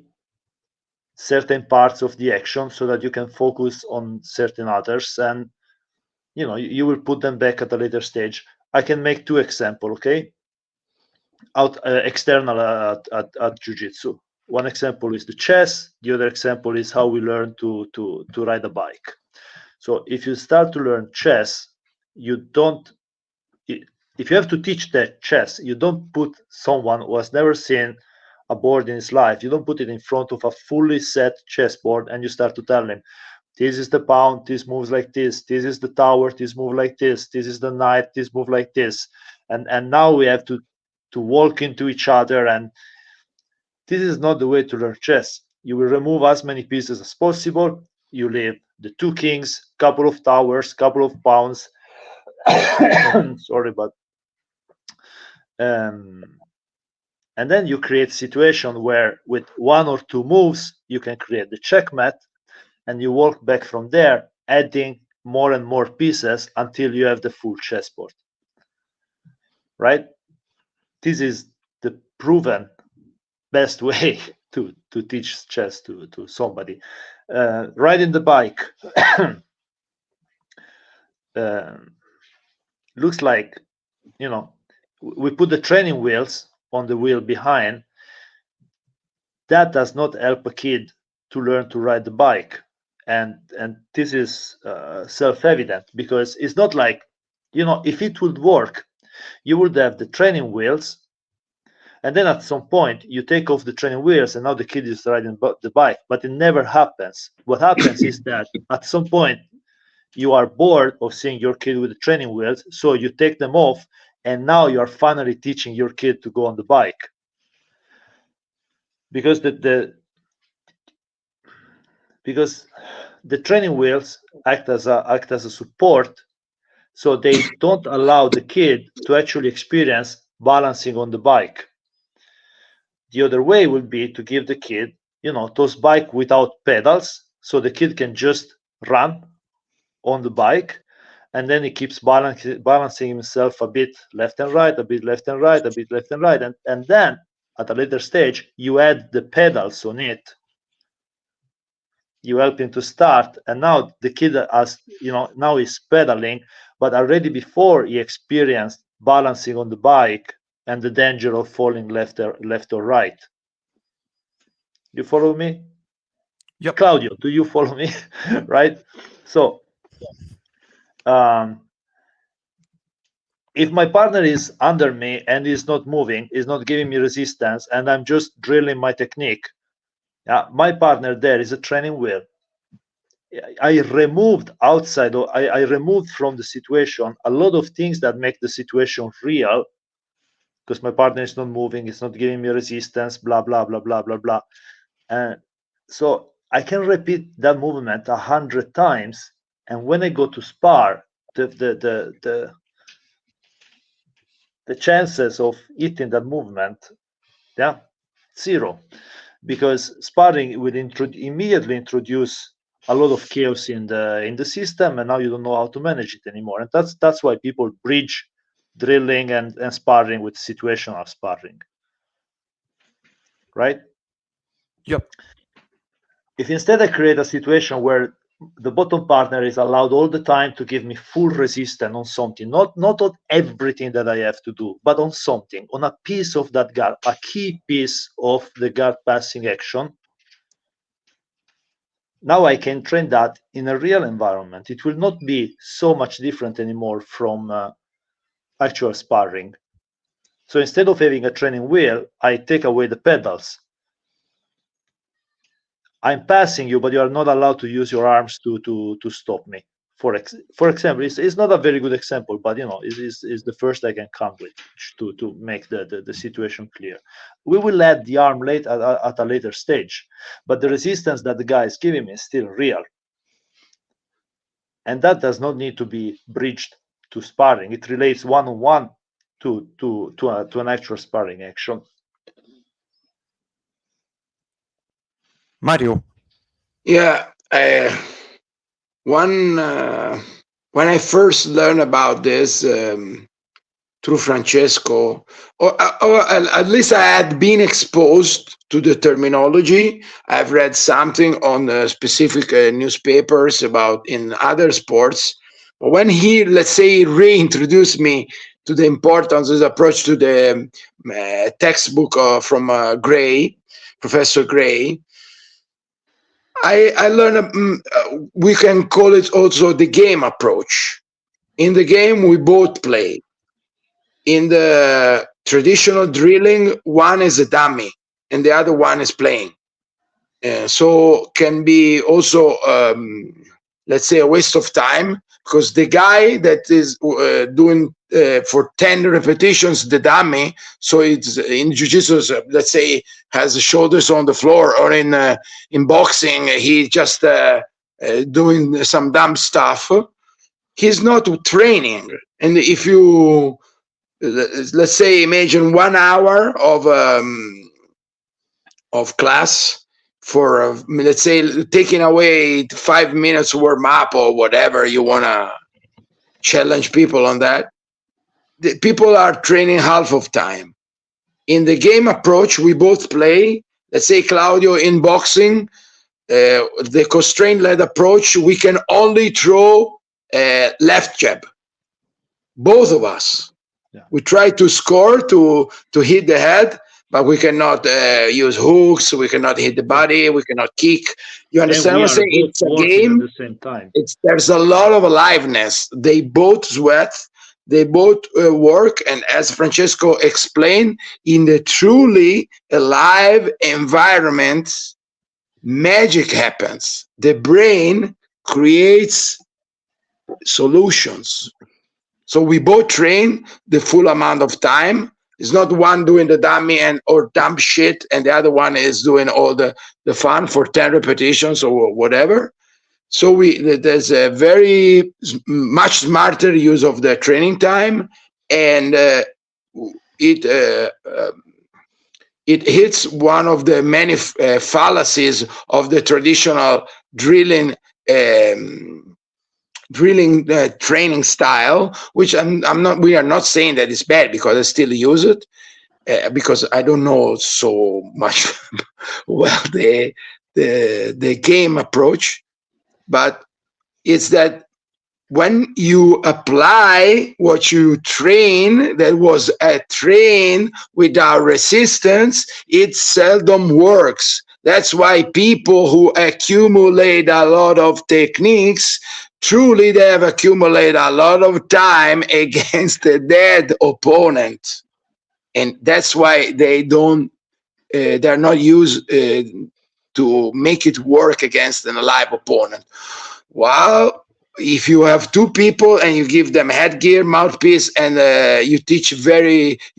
certain parts of the action so that you can focus on certain others, and you know, you will put them back at a later stage. I can make two examples, okay? External at Jiu-Jitsu. One example is the chess. The other example is how we learn to ride a bike. So if you start to learn chess, you don't. If you have to teach that chess, you don't put someone who has never seen a board in his life. You don't put it in front of a fully set chessboard and you start to tell him, this is the pawn, this moves like this is the tower, this move like this is the knight, this move like this, and now we have to walk into each other, and this is not the way to learn chess. You will remove as many pieces as possible. You leave the two kings, couple of towers, couple of pawns. Sorry, but and then you create a situation where with one or two moves you can create the checkmate, and you walk back from there, adding more and more pieces until you have the full chessboard. Right? This is the proven best way to teach chess to somebody. Riding the bike looks like, you know, we put the training wheels on the wheel behind. That does not help a kid to learn to ride the bike, and this is self-evident, because it's not like, you know, if it would work, you would have the training wheels, and then at some point you take off the training wheels and now the kid is riding the bike, but it never happens. What happens is that at some point you are bored of seeing your kid with the training wheels, so you take them off, and now you are finally teaching your kid to go on the bike. Because because the training wheels act as a support, so they don't allow the kid to actually experience balancing on the bike. The other way would be to give the kid, those bike without pedals, so the kid can just run on the bike, and then he keeps balancing himself a bit left and right, a bit left and right, a bit left and right, and then at a later stage you add the pedals on it. You help him to start, and now the kid has, now he's pedaling, but already before he experienced balancing on the bike and the danger of falling left or right. You follow me? Yep. Claudio, do you follow me? Right? So if my partner is under me and is not moving, is not giving me resistance, and I'm just drilling my technique, my partner there is a training wheel. I removed outside, or I removed from the situation a lot of things that make the situation real, because my partner is not moving, it's not giving me resistance, blah, blah, blah, blah, blah, blah. And so I can repeat that movement 100 times, and when I go to spar, the chances of hitting that movement, zero, because sparring will immediately introduce a lot of chaos in the system, and now you don't know how to manage it anymore. And that's why people bridge drilling and sparring with situational sparring, right? Yep. If instead I create a situation where the bottom partner is allowed all the time to give me full resistance on something, not on everything that I have to do, but on something, on a piece of that guard, a key piece of the guard passing action, now I can train that in a real environment. It will not be so much different anymore from actual sparring. So instead of having a training wheel, I take away the pedals. I'm passing you, but you are not allowed to use your arms to stop me. For example, it's not a very good example, but is the first I can come with to make the situation clear. We will add the arm late at a later stage, but the resistance that the guy is giving me is still real, and that does not need to be bridged to sparring. It relates one-on-one to an actual sparring action. Mario. Yeah, when I first learned about this through Francesco, or at least I had been exposed to the terminology. I've read something on specific newspapers about in other sports. But when he, let's say, reintroduced me to the importance of the approach to the textbook from Gray, Professor Gray, I learned we can call it also the game approach. In the game, we both play. In the traditional drilling, one is a dummy and the other one is playing. So can be also, let's say, a waste of time, because the guy that is doing for 10 repetitions the dummy, so it's in jiu-jitsu, let's say, has the shoulders on the floor, or in boxing he just doing some dumb stuff. He's not training. And if you, let's say, imagine 1 hour of class for let's say taking away 5 minutes warm up or whatever you want to challenge people on that, the people are training half of time. In the game approach, we both play. Let's say Claudio in boxing, the constraint led approach, we can only throw left jab, both of us. We try to score to hit the head, but we cannot use hooks. We cannot hit the body. We cannot kick. You understand what I'm saying? It's a game. At the same time. There's a lot of aliveness. They both sweat. They both work. And as Francesco explained, in the truly alive environment, magic happens. The brain creates solutions. So we both train the full amount of time. It's not one doing the dummy and or dumb shit, and the other one is doing all the fun for 10 repetitions or whatever. So there's a very much smarter use of the training time, and it hits one of the many fallacies of the traditional drilling training style, which we are not saying that it's bad, because I still use it, because I don't know so much well the game approach, but it's that when you apply what you train, that was trained without resistance, it seldom works. That's why people who accumulate a lot of techniques, truly they have accumulated a lot of time against a dead opponent. And that's why they're not used to make it work against an alive opponent. Well, if you have two people and you give them headgear, mouthpiece, and you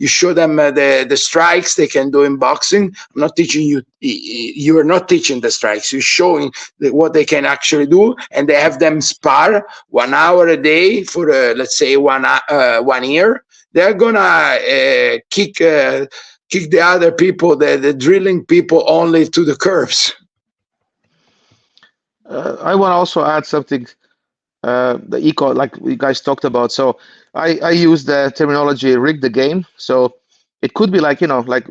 show them the strikes they can do in boxing. I'm not teaching you. You are not teaching the strikes. You're showing what they can actually do, and they have them spar 1 hour a day for let's say 1 year. They're gonna kick the other people, the drilling people, only to the curbs. I want to also add something. The eco, like you guys talked about. So I use the terminology "rig the game." So it could be like, like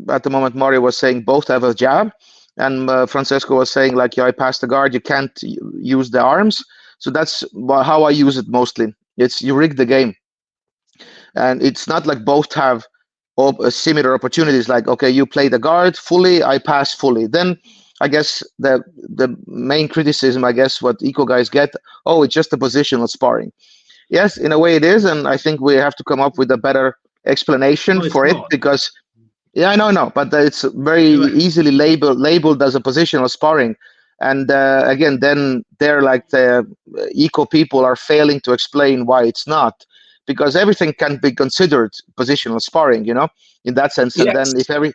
at the moment Mario was saying, both have a jab, and Francesco was saying like, I pass the guard, you can't use the arms. So that's how I use it mostly. It's you rig the game, and it's not like both have similar opportunities. Like, okay, you play the guard fully, I pass fully. Then I guess the main criticism, I guess, what eco guys get, oh, it's just a positional sparring. Yes, in a way it is, and I think we have to come up with a better explanation for it, because I know, but it's very easily labeled as a positional sparring. And again, then they're like the eco people are failing to explain why it's not, because everything can be considered positional sparring, in that sense. Yes. And then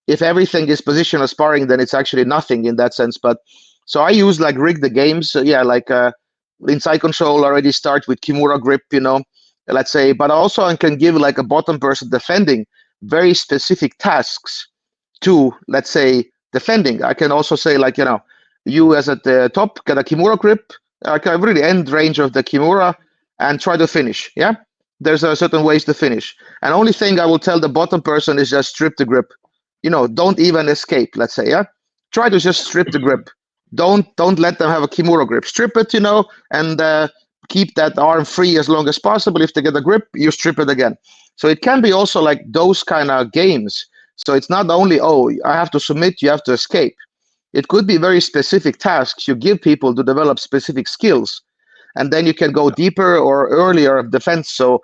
if everything is positional sparring, then it's actually nothing in that sense. But so I use like rig the games. So yeah, like in side control already start with Kimura grip, let's say, but also I can give like a bottom person defending very specific tasks to, let's say, defending. I can also say like, you as at the top get a Kimura grip, I can really end range of the Kimura and try to finish. Yeah, there's a certain ways to finish. And only thing I will tell the bottom person is just strip the grip. Don't even escape, let's say, yeah? Try to just strip the grip. Don't let them have a Kimura grip. Strip it, and keep that arm free as long as possible. If they get a grip, you strip it again. So it can be also like those kind of games. So it's not only, oh, I have to submit, you have to escape. It could be very specific tasks you give people to develop specific skills. And then you can go deeper or earlier defense. So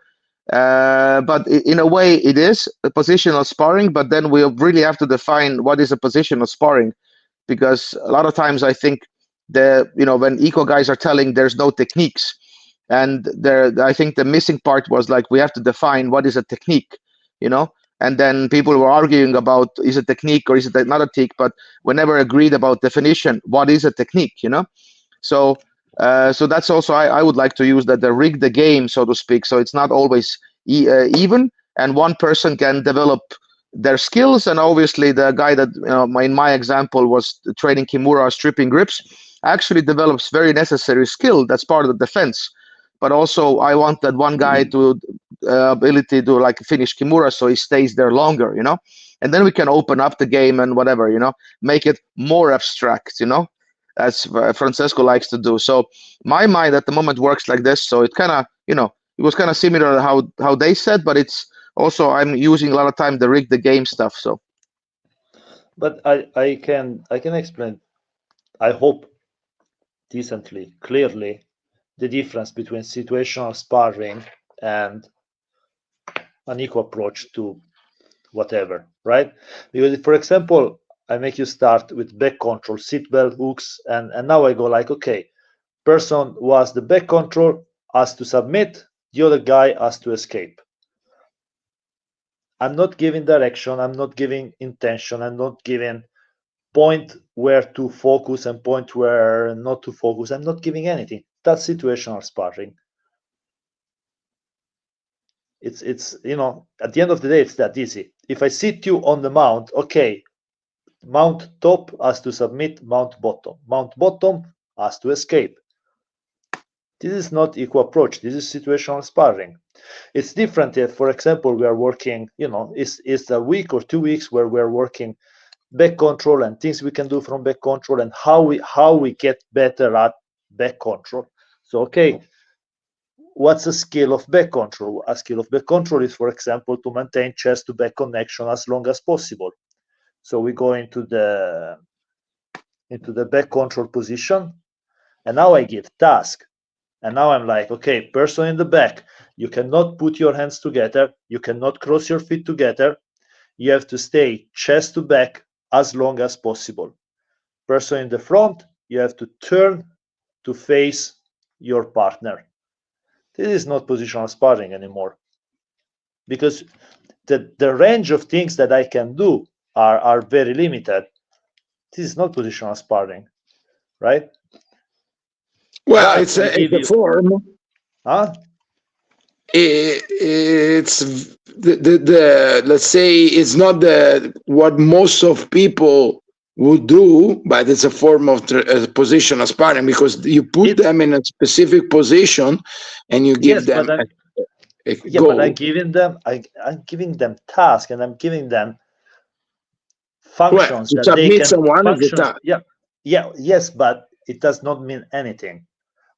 but in a way, it is a positional sparring, but then we really have to define what is a positional sparring, because a lot of times I think when eco guys are telling there's no techniques, and I think the missing part was like we have to define what is a technique, and then people were arguing about is it technique or is it not a technique, but we never agreed about definition. What is a technique, So so that's also I would like to use that the rig the game, so to speak. So it's not always even, and one person can develop their skills, and obviously the guy that in my example was training Kimura stripping grips actually develops very necessary skill that's part of the defense. But also I want that one guy to ability to like finish Kimura so he stays there longer, and then we can open up the game and whatever, make it more abstract, as Francesco likes to do. So my mind at the moment works like this. So it kind of, it was kind of similar to how they said, but it's also I'm using a lot of time the rig the game stuff. So, but I can explain, I hope decently, clearly, the difference between situational sparring and an equal approach to whatever, right? Because if, for example, I make you start with back control, seatbelt, hooks, and now I go like, okay, person was the back control, has to submit, the other guy has to escape. I'm not giving direction, I'm not giving intention, I'm not giving point where to focus and point where not to focus. I'm not giving anything. That's situational sparring. It's at the end of the day, it's that easy. If I sit you on the mount, okay, mount top has to submit, mount bottom has to escape. This is not equal approach. This is situational sparring. It's different if, for example, we are working, it's a week or 2 weeks where we're working back control and things we can do from back control and how we get better at back control. So, okay, what's a skill of back control? A skill of back control is, for example, to maintain chest to back connection as long as possible. So we go into the back control position, and now I give task. And now I'm like, okay, person in the back, you cannot put your hands together, you cannot cross your feet together, you have to stay chest to back as long as possible. Person in the front, you have to turn to face your partner. This is not positional sparring anymore, because the range of things that I can do are very limited. This is not positional sparring, right? Well, it's a form. Huh? It's the let's say it's not what most of people would do, but it's a form of positional sparring, because you put them in a specific position and you give them a goal. But I'm giving them tasks, and I'm giving them functions that they can someone function. Yes, but it does not mean anything.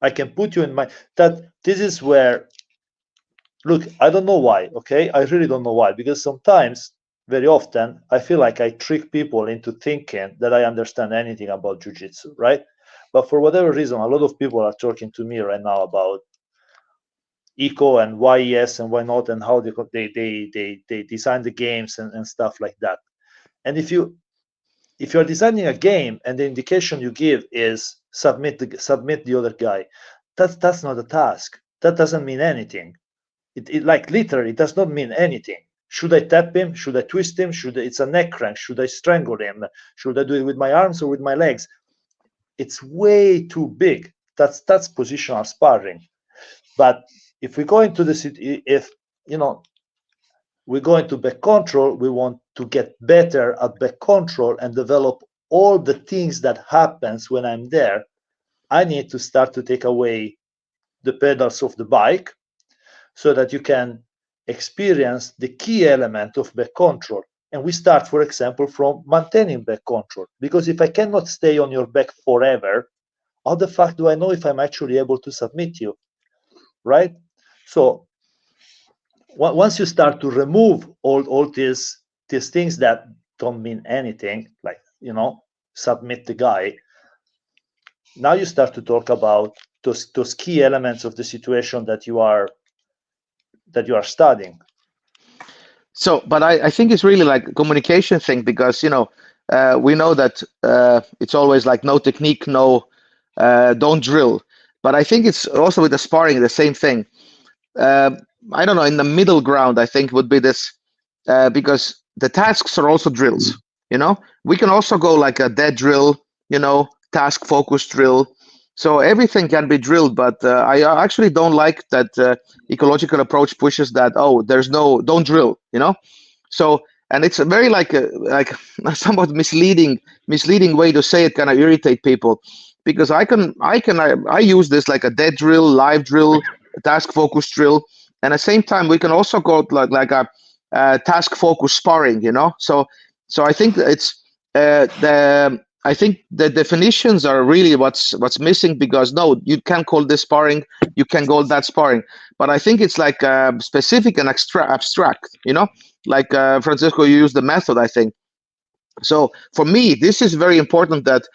I can put you in this is where, look, I don't know why, okay? I really don't know why, because sometimes, very often, I feel like I trick people into thinking that I understand anything about jiu-jitsu, right? But for whatever reason, a lot of people are talking to me right now about eco and why yes and why not, and how they design the games and stuff like that. And if you're designing a game and the indication you give is submit the other guy, that's not a task. That doesn't mean anything. It like literally does not mean anything. Should I tap him? Should I twist him? It's a neck crank? Should I strangle him? Should I do it with my arms or with my legs? It's way too big. That's positional sparring. But if we go into we go into back control, we want to get better at back control and develop all the things that happens when I'm there. I need to start to take away the pedals of the bike so that you can experience the key element of back control. And we start, for example, from maintaining back control. Because if I cannot stay on your back forever, how the fuck do I know if I'm actually able to submit you, right? So once you start to remove all these things that don't mean anything, like, submit the guy, now you start to talk about those key elements of the situation that you are studying. So, but I think it's really like a communication thing, because we know that it's always like no technique, no don't drill. But I think it's also with the sparring the same thing. I don't know, in the middle ground, I think would be this, because the tasks are also drills. We can also go like a dead drill, task focused drill. So everything can be drilled, but I actually don't like that ecological approach pushes that, don't drill, So, and it's a very like somewhat misleading way to say it, kind of irritate people, because I use this like a dead drill, live drill, task focused drill, and at the same time we can also go like a task focused sparring, So I think it's I think the definitions are really what's missing, because no, you can't call this sparring, you can call that sparring, but I think it's like specific and abstract, like Francesco, you use the method, I think. So for me, this is very important that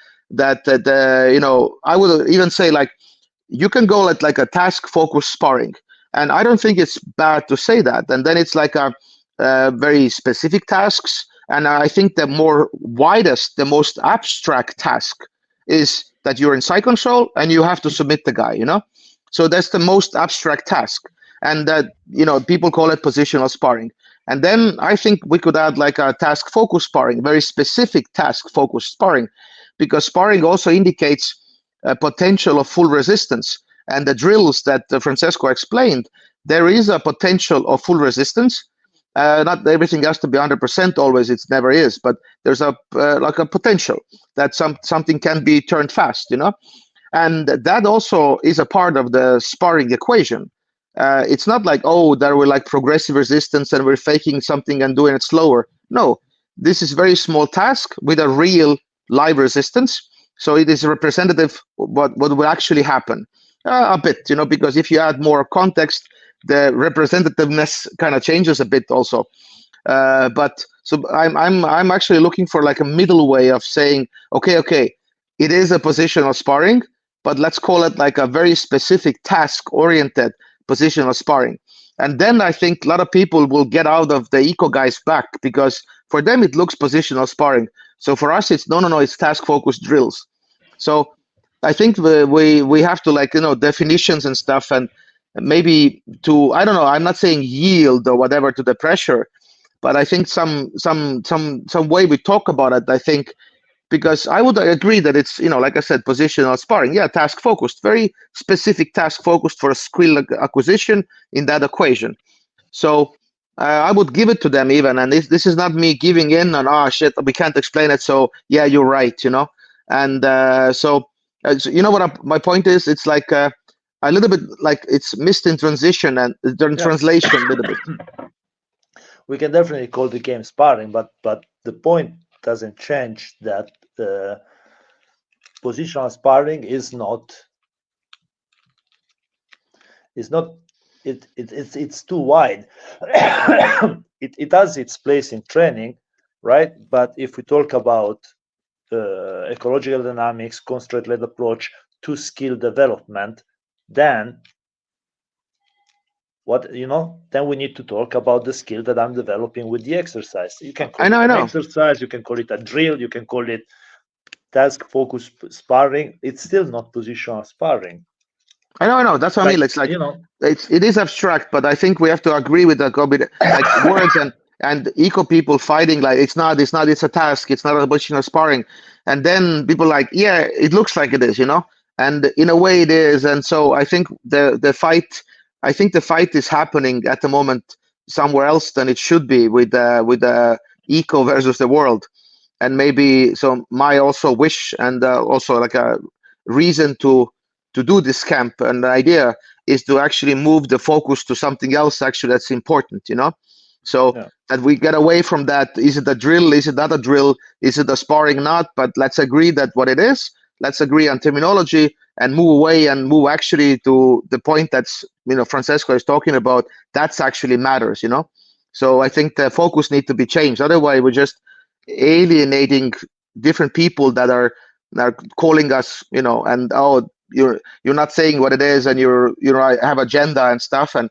I would even say like you can go at like a task focused sparring, and I don't think it's bad to say that. And then it's like a very specific tasks. And I think the most abstract task is that you're in side control and you have to submit the guy, So that's the most abstract task, and that people call it positional sparring. And then I think we could add like a task focused sparring, very specific task focused sparring, because sparring also indicates a potential of full resistance. And the drills that Francesco explained, there is a potential of full resistance. Not everything has to be 100% always, it never is, but there's a like a potential that something can be turned fast, and that also is a part of the sparring equation. It's not like, oh, there were like progressive resistance and we're faking something and doing it slower. No, this is very small task with a real live resistance. So it is representative what will actually happen a bit, because if you add more context, the representativeness kind of changes a bit also. But so I'm actually looking for like a middle way of saying, okay, it is a positional sparring, but let's call it like a very specific task-oriented positional sparring. And then I think a lot of people will get out of the eco guys back, because for them it looks positional sparring. So for us it's no, it's task-focused drills. So I think we have to like definitions and stuff, and maybe to, I don't know, I'm not saying yield or whatever to the pressure, but I think some way we talk about it, I think, because I would agree that it's, like I said, positional sparring. Yeah, task focused, very specific task focused for a skill acquisition in that equation. So I would give it to them even. And this is not me giving in on, shit, we can't explain it. So yeah, you're right, And so what my point is? It's like a little bit like it's missed in transition and translation a little bit. We can definitely call the game sparring, but the point doesn't change that positional sparring is not. It's too wide. it has its place in training, right? But if we talk about ecological dynamics, constraint-led approach to skill development, then then we need to talk about the skill that I'm developing with the exercise. You can call it an exercise, you can call it a drill, you can call it task-focused sparring. It's still not positional sparring. I know. That's what I mean. It's like it is abstract, but I think we have to agree with the like words and eco people fighting like it's a task, it's not a positional sparring, and then people like, yeah, it looks like it is, and in a way it is, and so I think the fight is happening at the moment somewhere else than it should be with the eco versus the world, and maybe so my also wish and also like a reason to do this camp, and the idea is to actually move the focus to something else actually that's important, so that we get away from that. Is it a drill? Is it not a drill? Is it a sparring? Not, but let's agree that what it is. Let's agree on terminology and move away and move actually to the point that's Francesco is talking about. That's actually matters, so I think the focus needs to be changed. Otherwise we're just alienating different people that are calling us, and you're not saying what it is, and I have agenda and stuff, and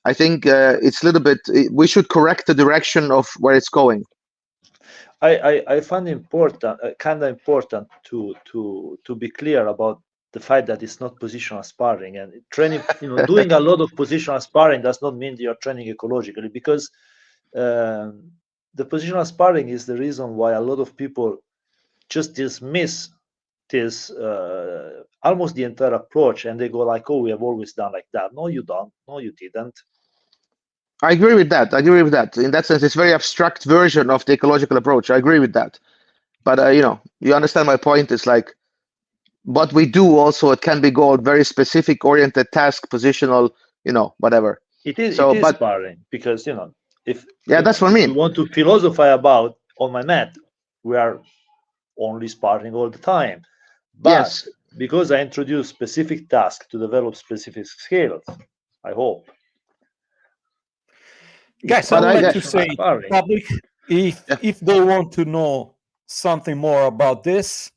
I think it's a little bit, we should correct the direction of where it's going. I find important, kind of important to be clear about the fact that it's not positional sparring, and training, doing a lot of positional sparring does not mean you're training ecologically, because the positional sparring is the reason why a lot of people just dismiss this almost the entire approach, and they go like, oh, we have always done like that. No, you don't. No, you didn't. I agree with that. In that sense, it's a very abstract version of the ecological approach. I agree with that. But you understand my point. It's like what we do also, it can be called very specific oriented task, positional, whatever. It is sparring, because if that's what I mean. You want to philosophize about on my mat, we are only sparring all the time. But because I introduce specific tasks to develop specific skills, I hope. Guys, I would like to say to public, if they want to know something more about this,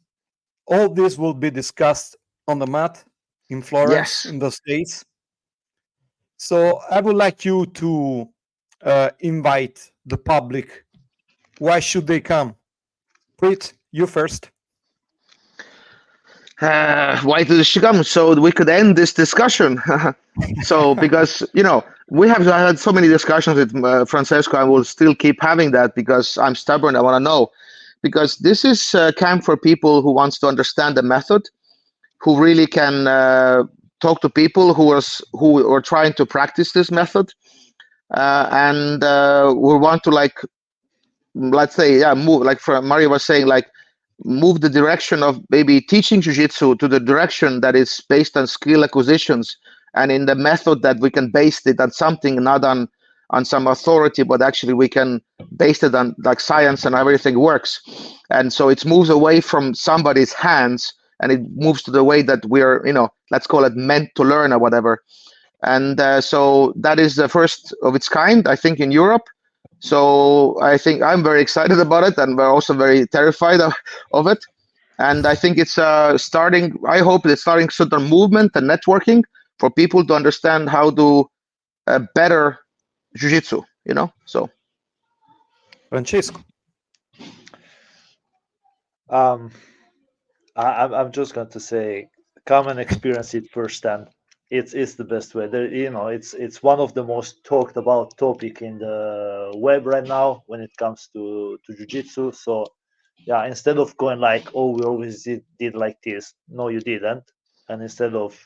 all this will be discussed on the mat in Florence, in the States. So I would like you to invite the public. Why should they come? Priit, you first. Why did she come? So we could end this discussion. So because we have had so many discussions with Francesco, and we'll still keep having that because I'm stubborn. I want to know, because this is a camp for people who wants to understand the method, who really can talk to people who are trying to practice this method, and we want to, like, let's say, move, like Mario was saying, like, move the direction of maybe teaching jiu-jitsu to the direction that is based on skill acquisitions, and in the method that we can base it on something, not on some authority, but actually we can base it on, like, science and everything works. And so it moves away from somebody's hands and it moves to the way that we're, let's call it meant to learn or whatever. And so that is the first of its kind, I think, in Europe. So I think I'm very excited about it, and we're also very terrified of it. And I think it's starting, I hope it's starting certain movement and networking for people to understand how to better jiu-jitsu, so. Francesco. I'm just going to say, come and experience it firsthand. It's the best way. It's one of the most talked about topic in the web right now when it comes to jiu-jitsu. So yeah, instead of going like, oh, we always did like this. No, you didn't. And instead of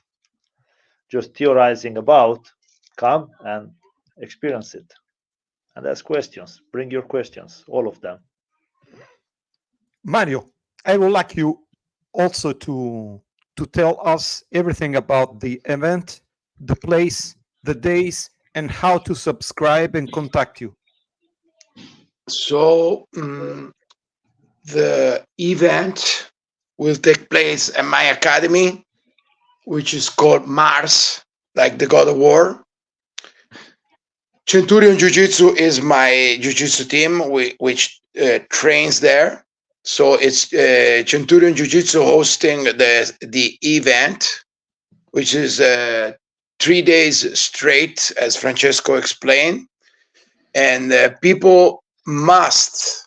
just theorizing about, come and experience it and ask questions. Bring your questions, all of them. Mario, I would like you also to tell us everything about the event, the place, the days, and how to subscribe and contact you. So the event will take place at my academy, which is called Mars, like the God of War. Centurion Jiu-Jitsu is my Jiu-Jitsu team, which trains there. So it's Centurion Jiu-Jitsu hosting the event, which is 3 days straight, as Francesco explained. And people must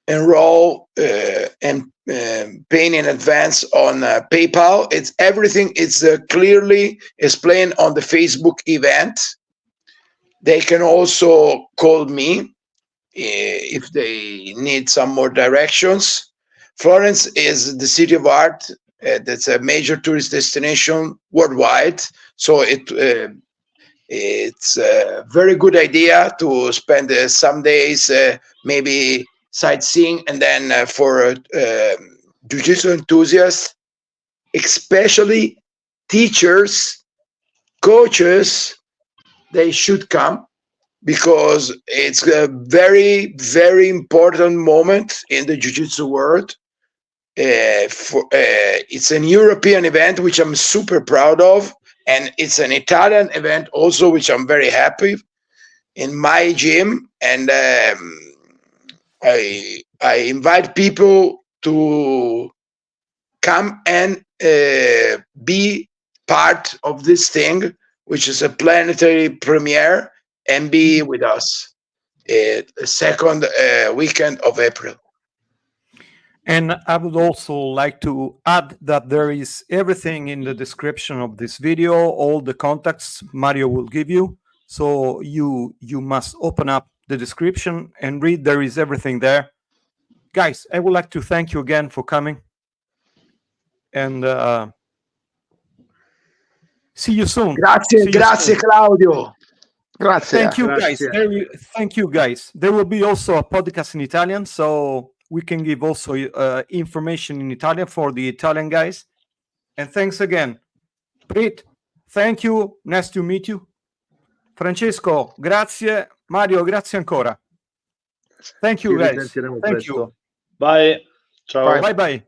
enroll and pay in advance on PayPal. It's everything. It's clearly explained on the Facebook event. They can also call me if they need some more directions. Florence is the city of art. That's a major tourist destination worldwide. So it's a very good idea to spend some days maybe sightseeing, and then for jiu-jitsu enthusiasts, especially teachers, coaches, they should come, because it's a very, very important moment in the jiu-jitsu world. It's an European event, which I'm super proud of, and it's an Italian event also, which I'm very happy in my gym. And I invite people to come and be part of this thing, which is a planetary premiere, and be with us the second weekend of April. And I would also like to add that there is everything in the description of this video, all the contacts Mario will give you. So you must open up the description and read. There is everything there. Guys, I would like to thank you again for coming. And see you soon. Grazie, Claudio. Grazie. Thank you, guys. Thank you, guys. There will be also a podcast in Italian, so we can give also information in Italian for the Italian guys. And thanks again. Priit, thank you. Nice to meet you. Francesco, grazie. Mario, grazie ancora. Thank you, guys. Thank you. Bye. Ciao. Bye-bye.